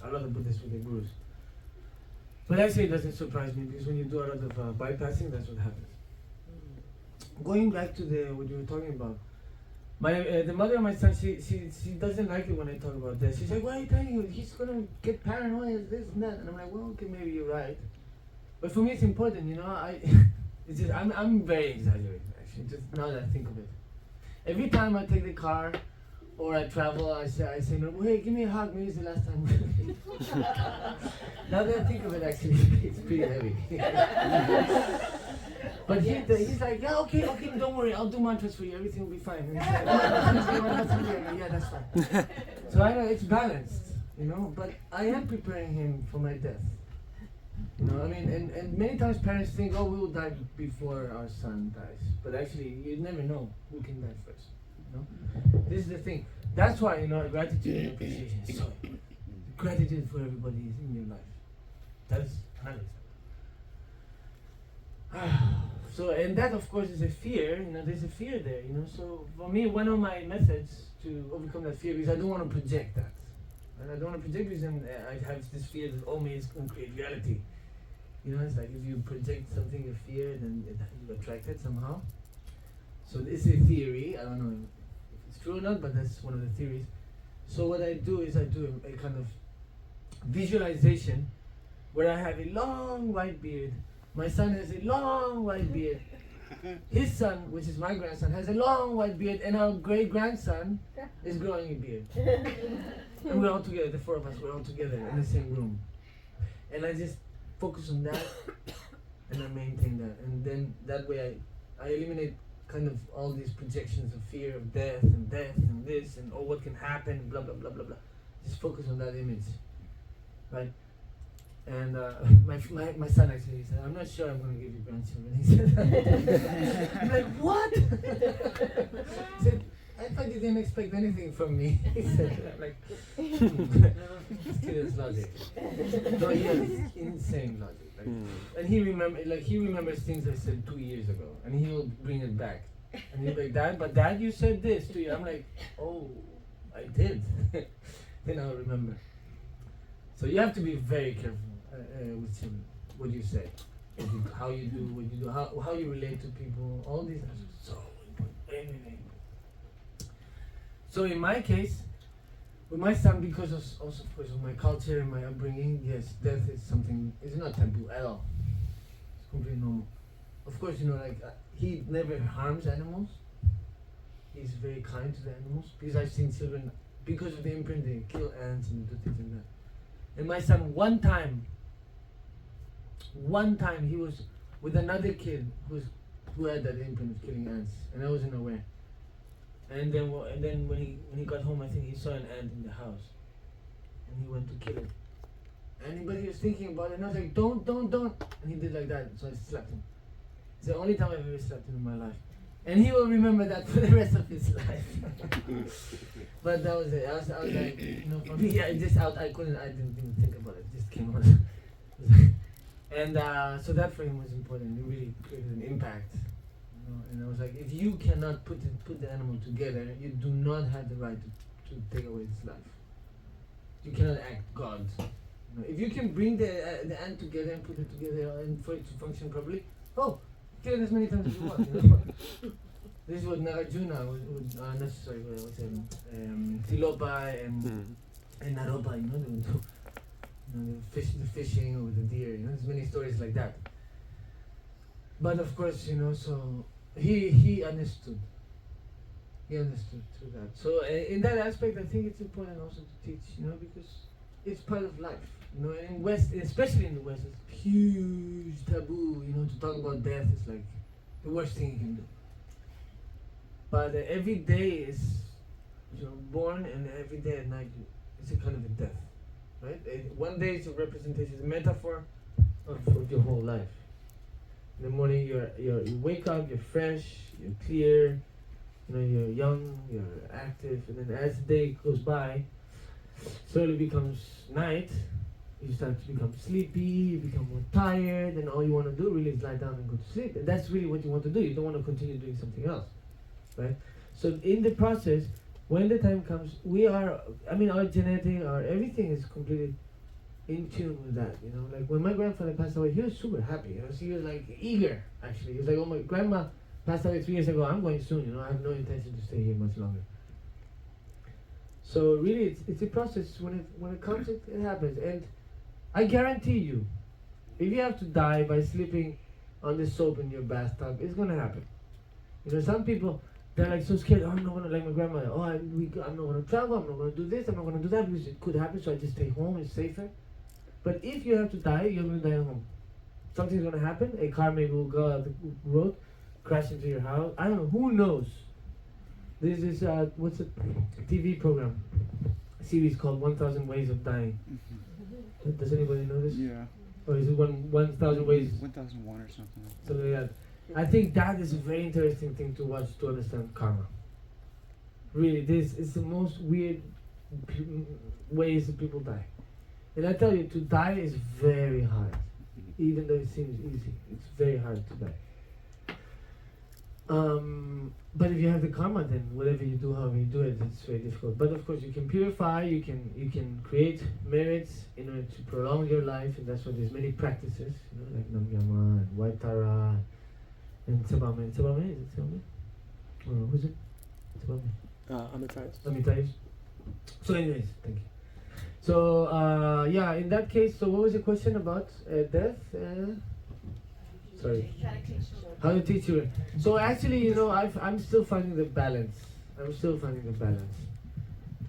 a lot of Buddhists with their gurus. But actually it doesn't surprise me because when you do a lot of bypassing, that's what happens. Going back to what you were talking about, The mother of my son, she doesn't like it when I talk about this. She's like, why are you telling him? He's gonna get paranoid, this and that. And I'm like, well, okay, maybe you're right. But for me, it's important, you know. It's just I'm very exaggerating actually. Just now that I think of it, every time I take the car or I travel, I say, no, hey, give me a hug. Maybe it's the last time. Now that I think of it, actually, it's pretty heavy. But he's like, yeah, okay, don't worry, I'll do mantras for you, everything will be fine. And he's like, yeah, that's fine. So I know it's balanced, you know, but I am preparing him for my death. You know, I mean, and many times parents think, oh, we will die before our son dies. But actually, you never know who can die first, you know. This is the thing. That's why, you know, gratitude and appreciation is so important. Gratitude for everybody is in your life. That's 100%. So, and that of course is a fear, you know, there's a fear there, you know. So for me, one of my methods to overcome that fear is I don't want to project that. And I don't want to project because then I have this fear that, oh, me, it's going to create reality. You know, it's like if you project something, you fear, then you attract it somehow. So it's a theory, I don't know if it's true or not, but that's one of the theories. So what I do is I do a kind of visualization where I have a long white beard. My son has a long white beard. His son, which is my grandson, has a long white beard, and our great-grandson is growing a beard. And we're all together, the four of us, we're all together in the same room. And I just focus on that, and I maintain that. And then that way I eliminate kind of all these projections of fear of death and this, and oh, what can happen, blah, blah, blah, blah, blah. Just focus on that image, right? And my son actually said, I'm not sure I'm going to give you grandchildren. He said that. I'm like, what? He said, I thought you didn't expect anything from me. He said, I'm like, this kid is logic. No, he has insane logic. Like, and he remembers things I said 2 years ago, and he'll bring it back. And he'll be like, Dad, you said this to you. I'm like, oh, I did. Then I'll remember. So you have to be very careful with what you say, how you do what you do, how you relate to people. All these are so important. Very, very important. So in my case, with my son, because also of course of my culture and my upbringing, yes, death is something. It's not taboo at all. It's completely normal. Of course, you know, like he never harms animals. He's very kind to the animals because I've seen children, because of the imprint, they kill ants and do things like that. And my son, one time he was with another kid who had that imprint of killing ants, and I wasn't aware. And then when he got home, I think he saw an ant in the house, and he went to kill it. But he was thinking about it, and I was like, don't, and he did like that, so I slapped him. It's the only time I've ever slapped him in my life. And he will remember that for the rest of his life. But that was it. I was like, you know, for me, I didn't even think about it. It just came out. And so that for him was important. It really created an impact. You know? And I was like, if you cannot put the animal together, you do not have the right to take away its life. You cannot act God. You know, if you can bring the ant together and put it together and for it to function properly, kill it as many times as you want. You know? This is what Nagarjuna Tilopa and Naropa, you know, they would do. You know, the fishing or the deer, you know, there's many stories like that. But of course, you know, so he understood. He understood through that. So in that aspect, I think it's important also to teach, you know, because it's part of life. You know, in West, especially in the West, it's huge taboo. You know, to talk about death is like the worst thing you can do. But every day is, you know, born, and every day at night it's a kind of a death, right? One day is a representation, a metaphor of your whole life. In the morning, you wake up, you're fresh, you're clear, you know, you're young, you're active, and then as the day goes by, slowly becomes night. You start to become sleepy, you become more tired, and all you want to do really is lie down and go to sleep. And that's really what you want to do. You don't want to continue doing something else, right? So in the process, when the time comes, our genetic, our everything is completely in tune with that, you know. Like when my grandfather passed away, he was super happy. You know, so he was like eager, actually. He was like, oh, my grandma Passed away 3 years ago. I'm going soon. You know, I have no intention to stay here much longer. So really, it's a process. When it comes, it happens. And I guarantee you, if you have to die by sleeping on the soap in your bathtub, it's gonna happen. You know, some people, they're like so scared. Oh, I'm not gonna, like my grandmother. Oh, I'm not gonna travel. I'm not gonna do this. I'm not gonna do that because it could happen. So I just stay home. It's safer. But if you have to die, you're gonna die at home. Something's gonna happen. A car maybe will go out the road, crash into your house. I don't know. Who knows? There's this what's a TV program, a series called 1,000 Ways of Dying. Does anybody know this? Yeah. Or is it 1,000 Ways? 1001 or something. Something like that. I think that is a very interesting thing to watch to understand karma. Really, this is the most weird ways that people die. And I tell you, to die is very hard. Even though it seems easy, it's very hard to die. But if you have the karma, then whatever you do, however you do it, it's very difficult. But of course, you can purify, you can create merits in order to prolong your life, and that's why there's many practices, you know, like Namgyama and White Tara and Tsabame. Tsabame, is it Tsabame? Or who's it? Tsabame. Appendicitis. So anyways, thank you. So yeah, in that case, so what was the question about death? Sorry. How to teach children. So actually, you know, I'm still finding the balance.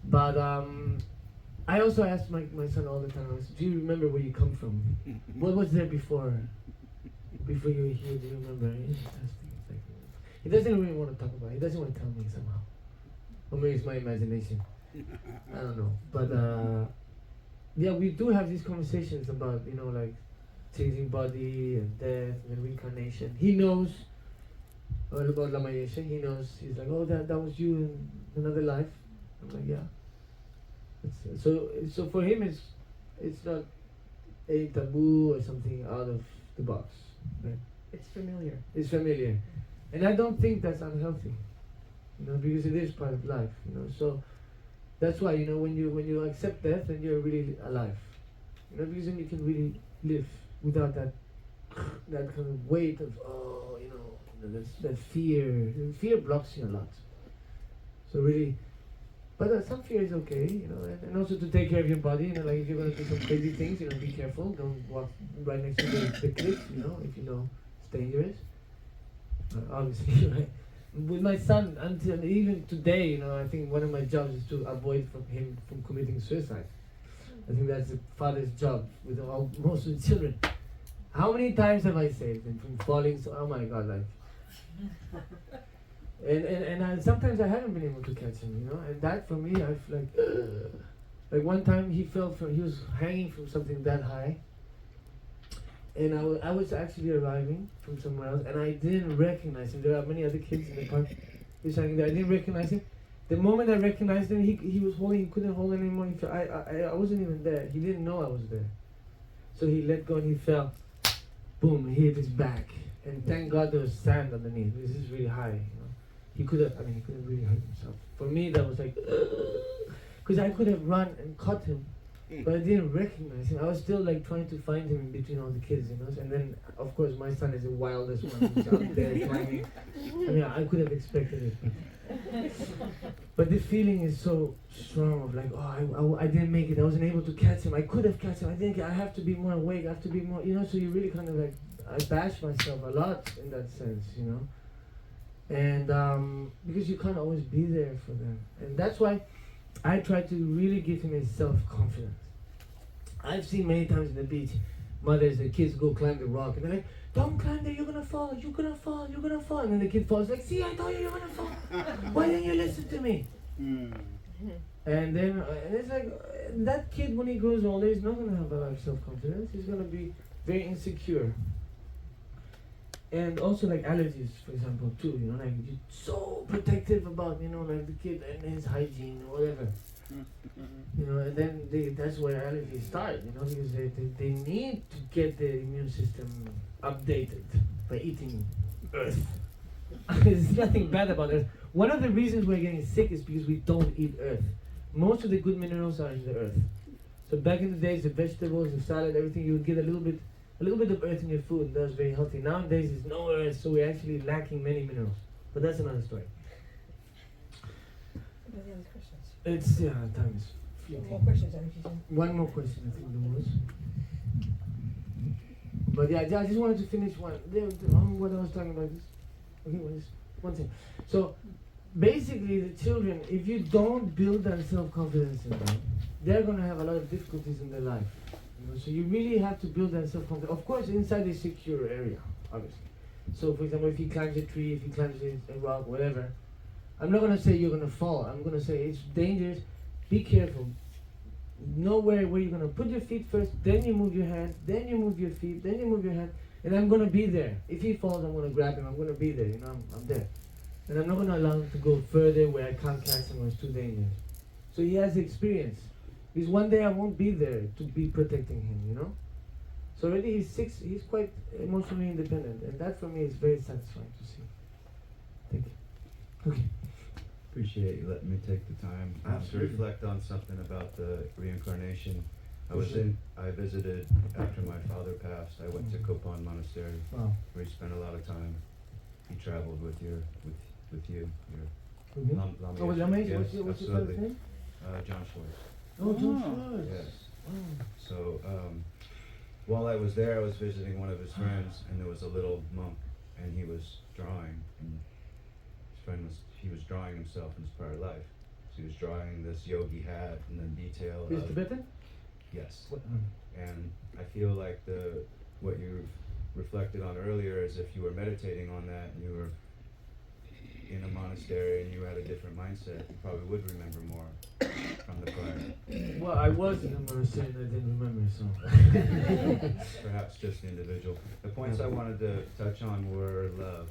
But I also ask my son all the time, do you remember where you come from? What was there before? Before you were here, do you remember? He doesn't really want to talk about it. He doesn't want to tell me somehow. Or maybe it's my imagination. I don't know. But yeah, we do have these conversations about, you know, like changing body and death and reincarnation. He knows all about Lamayesha. He knows. He's like, oh, that was you in another life. I'm like, yeah. So for him, it's not a taboo or something out of the box. Right? It's familiar. It's familiar, and I don't think that's unhealthy. You know, because it is part of life. You know, so that's why, you know, when you accept death, then you're really alive. You know, because then you can really live without that kind of weight of, oh, you know, that fear. Fear blocks you a lot. So really, but some fear is okay, you know, and also to take care of your body. You know, like if you're gonna do some crazy things, you know, be careful. Don't walk right next to the cliff. You know, if you know it's dangerous. Obviously, right. With my son, until even today, you know, I think one of my jobs is to avoid him from committing suicide. I think that's a father's job with most of the children. How many times have I saved him from falling? So, oh my God, like, and sometimes I haven't been able to catch him, you know, and that for me, I feel like one time he was hanging from something that high, and I was actually arriving from somewhere else, and I didn't recognize him. There are many other kids in the park. He's hanging there. I didn't recognize him. The moment I recognized him, he was holding. He couldn't hold anymore. I wasn't even there. He didn't know I was there. So he let go and he fell. Boom! He hit his back, and thank God there was sand underneath. This is really high. You know, he couldn't really hurt himself. For me, that was like, because I could have run and caught him. But I didn't recognize him. I was still like trying to find him in between all the kids, you know. And then, of course, my son is the wildest one. He's out there climbing. I mean, I could have expected it, but the feeling is so strong of like, oh, I didn't make it. I wasn't able to catch him. I could have catch him. I think I have to be more awake. I have to be more, you know. So you really kind of like, I bash myself a lot in that sense, you know. And because you can't always be there for them, and that's why I try to really give him a self-confidence. I've seen many times in the beach, mothers and kids go climb the rock, and they're like, don't climb there, you're gonna fall, you're gonna fall, you're gonna fall. And then the kid falls like, see, I told you you're gonna fall. Why didn't you listen to me? And then and it's like, that kid, when he grows older, he's not gonna have a lot of self-confidence. He's gonna be very insecure. And also like allergies, for example, too, you know, like you're so protective about, you know, like the kid and his hygiene or whatever. You know, and then that's where allergies start, you know, because they need to get the immune system updated by eating earth. There's nothing bad about earth. One of the reasons we're getting sick is because we don't eat earth. Most of the good minerals are in the earth. So back in the days, the vegetables, the salad, everything, you would get a little bit a little bit of earth in your food, that's very healthy. Nowadays there's no earth, so we're actually lacking many minerals. But that's another story. What are the other questions? It's, time is More fleeting. questions, Alex, you said? One more question, I think there was. But yeah, I just wanted to finish what I was talking about. Okay, one thing. So basically, the children, if you don't build that self-confidence in them, they're going to have a lot of difficulties in their life. You know? So you really have to build that self-confidence. Of course, inside a secure area, obviously. So for example, if he climbs a tree, if he climbs a rock, whatever, I'm not going to say you're going to fall. I'm going to say it's dangerous. Be careful. Know where you're going to put your feet first, then you move your hand, then you move your feet, then you move your hand, and I'm going to be there. If he falls, I'm going to grab him. I'm going to be there. You know, I'm there. And I'm not going to allow him to go further where I can't catch him or it's too dangerous. So he has experience. Because one day I won't be there to be protecting him, you know? So already he's 6, he's quite emotionally independent. And that for me is very satisfying to see. Thank you. Okay. Appreciate you letting me take the time to Absolutely. reflect on something about the reincarnation. I visited after my father passed. I went to Kopan Monastery. Wow. Where he spent a lot of time. He traveled with you. Mm-hmm. Oh, with Lama Yeshe? Yes, What's your father's absolutely. name? John Schwartz. Oh, John Schwartz. Yes. Oh. So while I was there, I was visiting one of his friends, and there was a little monk, and he was drawing. And his friend he was drawing himself in his prior life. So he was drawing this yogi hat and then detail. He's Tibetan? Yes. What? And I feel like what you reflected on earlier is if you were meditating on that and you were in a monastery and you had a different mindset, you probably would remember more from the prior. Well, I was in a monastery and I didn't remember, so. Perhaps just the individual. The points I wanted to touch on were love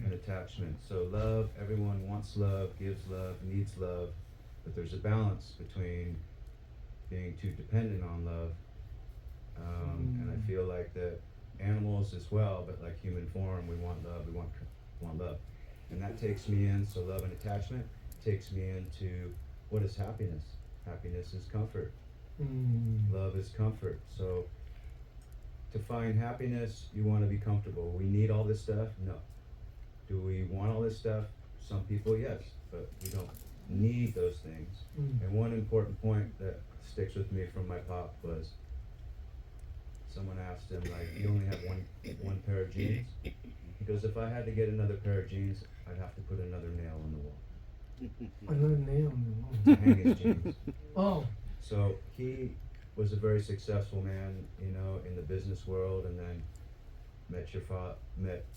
and attachment. So love, everyone wants love, gives love, needs love, but there's a balance between being too dependent on love, and I feel like that animals as well, but like human form, we want love, we want love. And that takes me in, so love and attachment takes me into what is happiness. Happiness is comfort. Love is comfort. So to find happiness, you want to be comfortable. We need all this stuff? No. Do we want all this stuff? Some people, yes, but we don't need those things. And one important point that sticks with me from my pop was someone asked him, like, you only have one pair of jeans? He goes, if I had to get another pair of jeans, I'd have to put another nail on the wall. Another nail on the wall. To hang his jeans. Oh. So he was a very successful man, you know, in the business world, and then met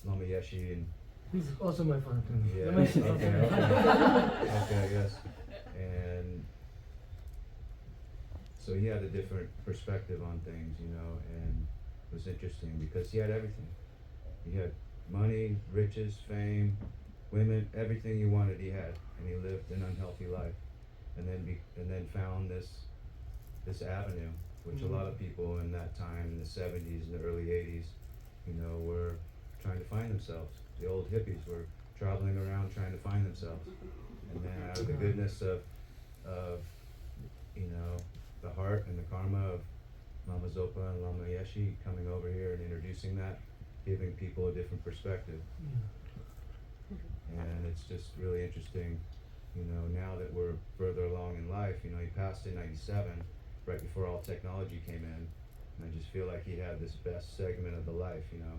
Lama Yeshe, and He's also my father. yeah, Lama Yeshe is also my father. okay, yes, and so he had a different perspective on things, you know, and it was interesting because he had everything. He had money, riches, fame, women, everything he wanted he had, and he lived an unhealthy life, and then found this avenue, which a lot of people in that time, in the 70s and the early 80s, you know, were trying to find themselves. The old hippies were traveling around trying to find themselves, and then out of the goodness of you know, the heart and the karma of Lama Zopa and Lama Yeshe coming over here and introducing that, giving people a different perspective. And it's just really interesting, you know, now that we're further along in life. You know, he passed in 97, right before all technology came in, and I just feel like he had this best segment of the life, you know,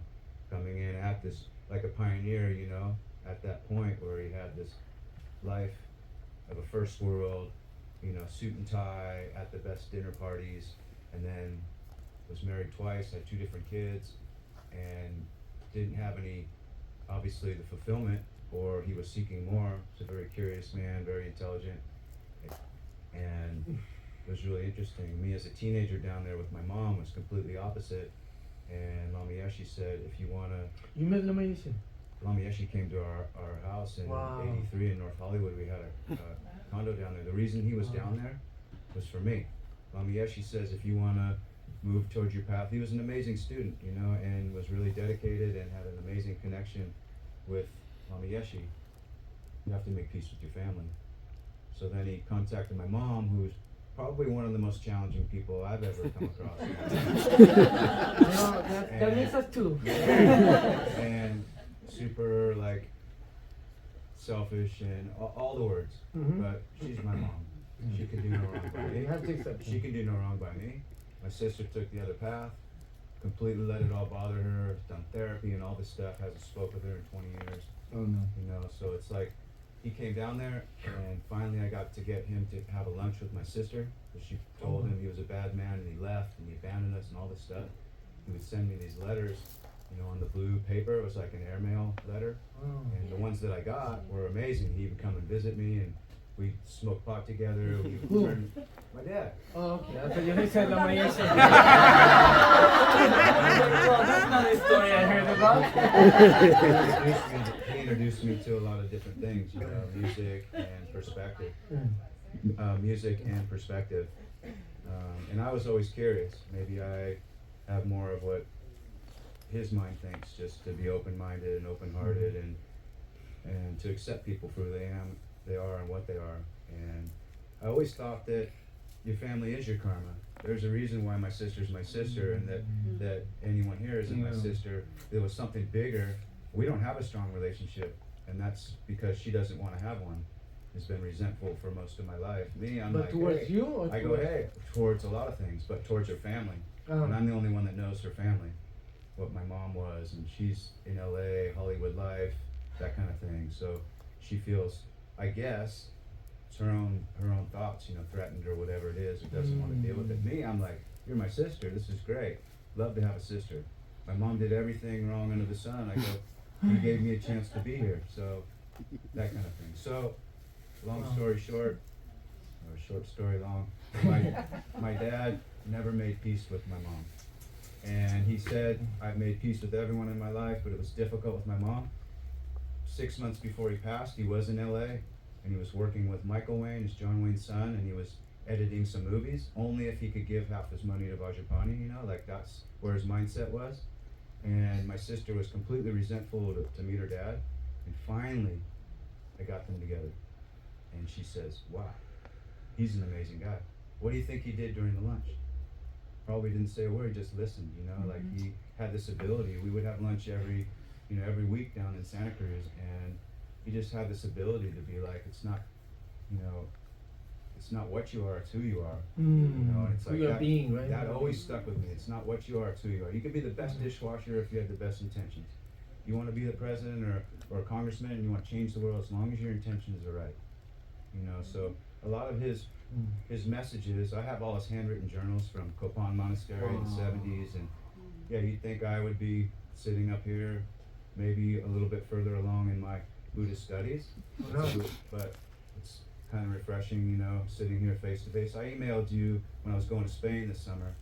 coming in at this, like a pioneer, you know, at that point where he had this life of a first world, you know, suit and tie at the best dinner parties, and then was married twice, had 2 different kids, and didn't have any, obviously, the fulfillment, or he was seeking more. He's a very curious man, very intelligent, and it was really interesting. Me as a teenager down there with my mom was completely opposite, and Lama Yeshe said, if you want to... You met Lama Yeshe? Lama Yeshe came to our house in '83 in North Hollywood. We had a condo down there. The reason he was down there was for me. Lama Yeshe says, if you want to move towards your path, he was an amazing student, you know, and was really dedicated and had an amazing connection with Lama Yeshe. You have to make peace with your family. So then he contacted my mom, who probably one of the most challenging people I've ever come across. That makes us two. And super like selfish and all the words. But she's my mom. She can do no wrong by me. You have to accept She can do no wrong by me. My sister took the other path, completely let it all bother her, done therapy and all this stuff, hasn't spoke with her in 20 years. Oh no. You know, so it's like he came down there, and finally I got to get him to have a lunch with my sister, because she told him he was a bad man and he left and he abandoned us and all this stuff. He would send me these letters, you know, on the blue paper. It was like an airmail letter, and the ones that I got were amazing. He would come and visit me, and we smoked pot together. We turned, my dad. Oh, okay. I thought you said Lamayesha. Well, that's not a story I heard about. He introduced me to a lot of different things, you know, music and perspective. Music and perspective. And I was always curious. Maybe I have more of what his mind thinks, just to be open-minded and open-hearted, and to accept people for who they are and what they are. And I always thought that your family is your karma. There's a reason why my sister's my sister, and that anyone here isn't my sister. There was something bigger. We don't have a strong relationship, and that's because she doesn't want to have one. Has been resentful for most of my life. Me, I'm But like, towards hey. you, or I go, hey, towards a lot of things, but towards her family. And I'm the only one that knows her family, what my mom was, and she's in LA, Hollywood life, that kind of thing. So she feels, I guess, it's her own thoughts, you know, threatened or whatever it is, or doesn't want to deal with it. Me, I'm like, you're my sister, this is great. Love to have a sister. My mom did everything wrong under the sun. I go, you gave me a chance to be here. So that kind of thing. So long story short, or short story long, my dad never made peace with my mom. And he said, I've made peace with everyone in my life, but it was difficult with my mom. 6 months before he passed, he was in LA, and he was working with Michael Wayne, it's John Wayne's son, and he was editing some movies, only if he could give half his money to Vajrapani, you know, like that's where his mindset was. And my sister was completely resentful to meet her dad, and finally, I got them together. And she says, wow, he's an amazing guy. What do you think he did during the lunch? Probably didn't say a word, just listened, you know, like he had this ability. We would have lunch every week down in Santa Cruz, and he just had this ability to be like, it's not, you know, it's not what you are, it's who you are. You know, and it's like that, being, right? That always stuck with me. It's not what you are, it's who you are. You could be the best dishwasher if you had the best intentions. You want to be the president or a congressman and you want to change the world, as long as your intentions are right. You know, so a lot of his messages, I have all his handwritten journals from Kopan Monastery in the 70s, and yeah, you'd think I would be sitting up here maybe a little bit further along in my Buddhist studies, but it's kind of refreshing, you know, sitting here face to face. I emailed you when I was going to Spain this summer,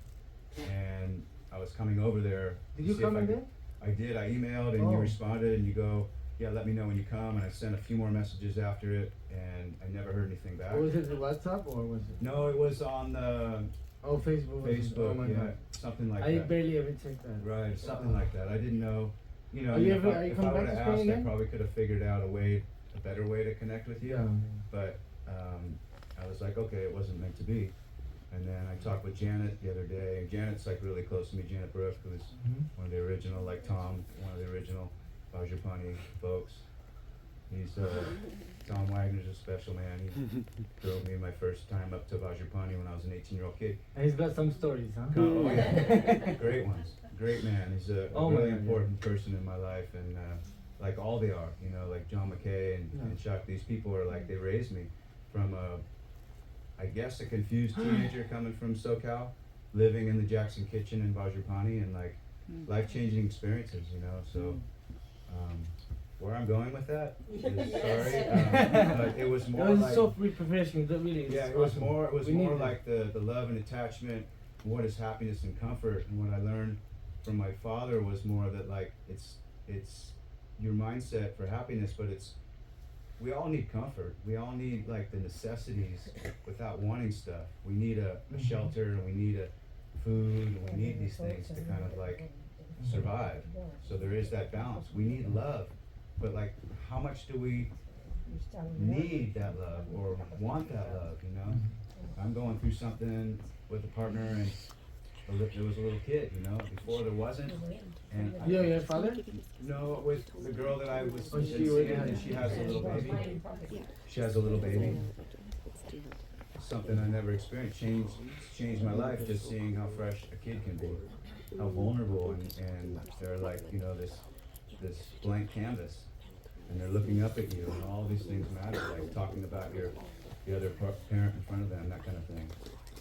and I was coming over there. Did you come in there? I did. I emailed, and you responded, and you go, yeah, let me know when you come, and I sent a few more messages after it, and I never heard anything back. Was it the WhatsApp, or was it? No, it was on the Facebook. Facebook, Oh my God. something like I that. barely ever checked that. Right, something like that. I didn't know, you know, Are you if ever- I, are you if I coming would back have to Spain asked, I again? probably could have figured out a better way to connect with you. Yeah. But I was like, okay, it wasn't meant to be. And then I talked with Janet the other day. Janet's like really close to me, Janet Brooke, who's one of the original, like Tom, one of the original Vajrapani folks. He's Tom Wagner's a special man. He drove me my first time up to Vajrapani when I was an 18-year-old kid. And he's got some stories, huh? Oh yeah, great ones, great man. He's a Oh, really man, important person in my life, and like all they are, you know, like John McKay and Chuck. These people are like, they raised me from I guess a confused teenager coming from SoCal, living in the Jackson kitchen in Vajrapani, and like life-changing experiences, you know. So where I'm going with that is sorry. It was more That was like so refreshing. That really is. yeah, it was awesome. more. It was We more need like the love and attachment. What is happiness and comfort? And what I learned from my father was more that like it's your mindset for happiness, but we all need comfort. We all need like the necessities without wanting stuff. We need a shelter, and we need a food, and we need these things to kind of like survive. So there is that balance. We need love, but like how much do we need that love or want that love, you know? I'm going through something with a partner, and there was a little kid, you know, before there wasn't. And You're your father? no, with the girl that I was Oh, she seeing, already and had- she has a little baby. She has a little baby. Something I never experienced. Changed my life, just seeing how fresh a kid can be, how vulnerable, and they're like, you know, this blank canvas, and they're looking up at you, and all these things matter, like talking about the other parent in front of them, that kind of thing,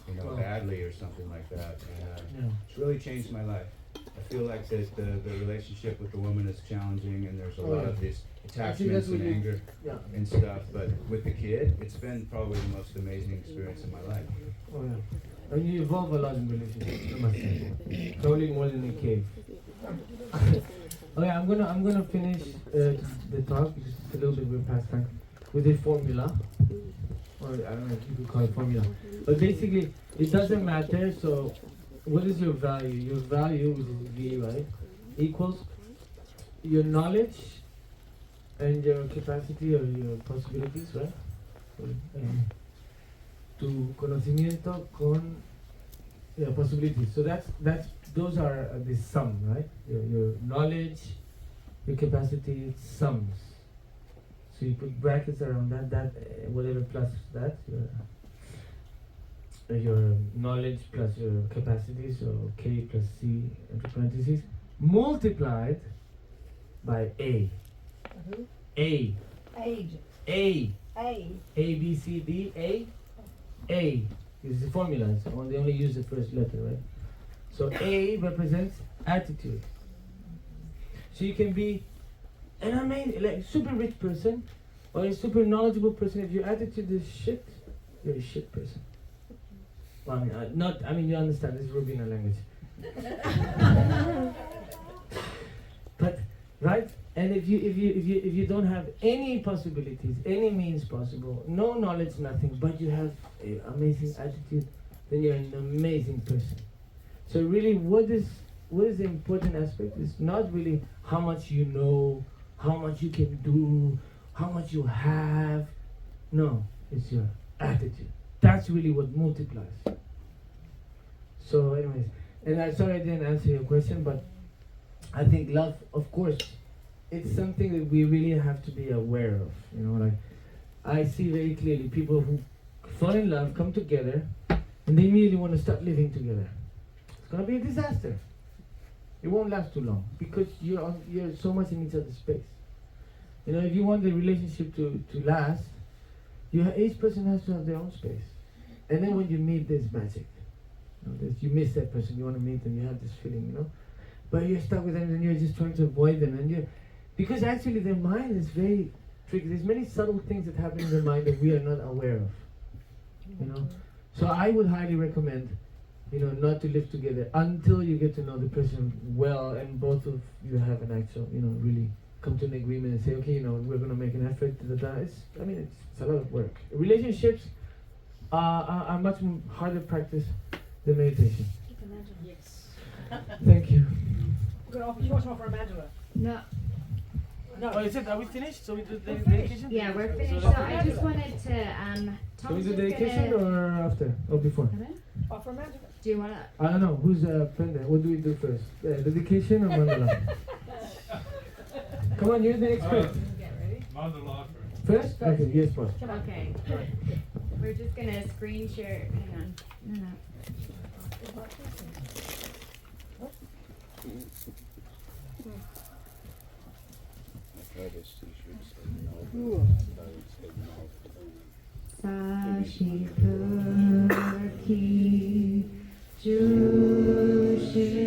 you know, Wow. badly or something like that. And Yeah. it's really changed my life. I feel like that the relationship with the woman is challenging, and there's a Oh, lot yeah. of these that's attachments what and you- anger Yeah. and stuff. But with the kid, it's been probably the most amazing experience in my life. Oh yeah. And you evolve a lot in relationships, I must say. Probably more than a cave. Okay, I'm gonna finish the talk because it's a little bit we're past time with a formula, or I don't know if you could call it formula, but basically it doesn't matter. So, what is your value? Your value, which is V, right, equals your knowledge and your capacity or your possibilities, right? Tu conocimiento con possibilities. So those are the sum, right? Your knowledge, your capacity, sums. So you put brackets around that whatever plus that, your knowledge plus your capacity, so K plus C entre parentheses, multiplied by A. Who? A. Age. A. A. A, B, C, D, A. A is the formula, so they only use the first letter, right? So A represents attitude. So you can be an amazing, like super rich person or a super knowledgeable person. If your attitude is shit, you're a shit person. Well, I mean, you understand, this is Rubina language. But, right? And if you don't have any possibilities, any means possible, no knowledge, nothing, but you have an amazing attitude, then you're an amazing person. So really, what is the important aspect? Is not really how much you know, how much you can do, how much you have. No, it's your attitude. That's really what multiplies. So anyways, and I'm sorry I didn't answer your question, but I think love, of course, it's something that we really have to be aware of. You know, like I see very clearly people who fall in love, come together, and they immediately want to start living together. It's gonna be a disaster. It won't last too long because you're so much in each other's space. You know, if you want the relationship to last, each person has to have their own space. And then when you meet, there's magic. You know, you miss that person, you want to meet them, you have this feeling, you know. But you're stuck with them and you're just trying to avoid them, and because actually their mind is very tricky. There's many subtle things that happen in their mind that we are not aware of. You know, so I would highly recommend, you know, not to live together until you get to know the person well, and both of you have an actual, you know, really come to an agreement and say, okay, you know, we're going to make an effort. It's a lot of work. Relationships are much harder practice than meditation. Yes. Thank you. You want to offer a mandala? No. No. Oh, is it? Are we finished? So we do the We're dedication? Yeah, we're So finished. So that's I it. just wanted to, So we Tom's do just dedication gonna, or after? Or before? Offer a mandala. do you wanna, I don't know. Who's pendant? What do we do first? Dedication or mandala? Come on, you're the expert. Mandala First? Okay, yes, boss. okay. We're just gonna screen share, hang on. No. Sashikaki Jushin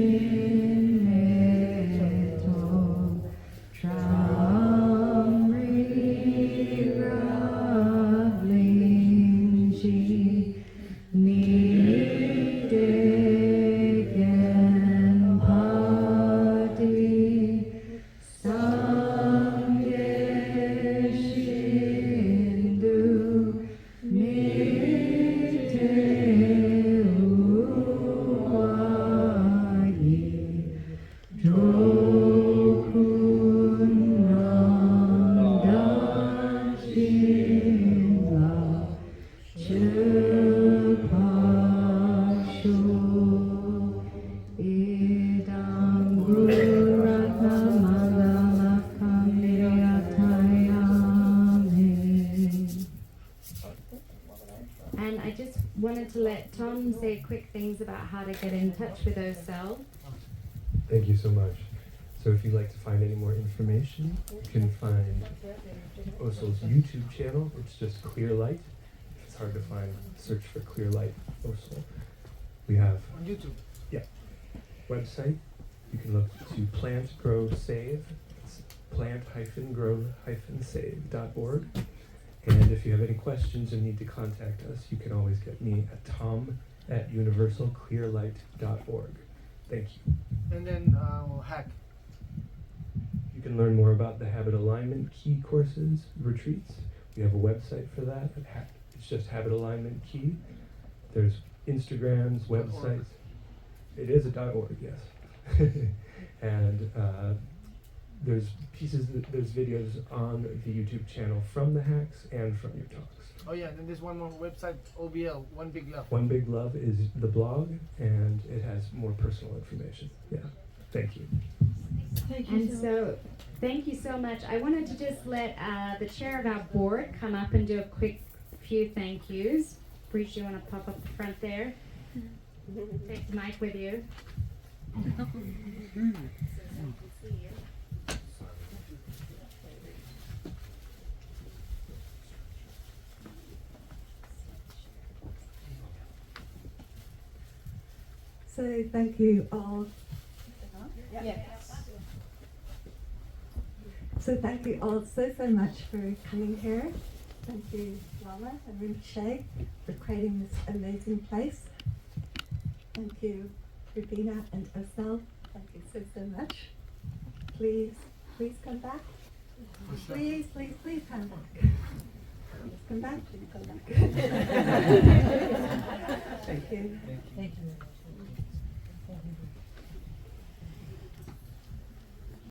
Meto Tramri Ravlinji Nidegen Pati Sangye Shindu Nidegen And I just wanted to let Tom say quick things about how to get in touch with Osel. Thank you so much. So if you'd like to find any more information, you can find Osel's YouTube channel. It's just Clear Light. If it's hard to find, search for Clear Light Osel. We have On YouTube. website. You can look to Plant Grow Save. It's plant-grow-save.org. And if you have any questions and need to contact us, you can always get me at tom@universalclearlight.org. Thank you. And then hack. You can learn more about the habit alignment key courses, retreats. We have a website for that. It's just habit alignment key. There's Instagrams, websites. It is a .org, yes. And there's there's videos on the YouTube channel from the hacks and from your talks. Oh yeah, and then there's one more website, OBL, One Big Love. One Big Love is the blog, and it has more personal information. Yeah, thank you. And so, thank you so much. I wanted to just let the chair of our board come up and do a quick few thank yous. Bruce, you want to pop up the front there? Take the mic with you. So thank you all. So thank you all so much for coming here. Thank you, Lama and Rinpoche, for creating this amazing place. Thank you, Rubina and Osel. Thank you so much. Please come back. Please come back. Please come back. Thank you. Thank you.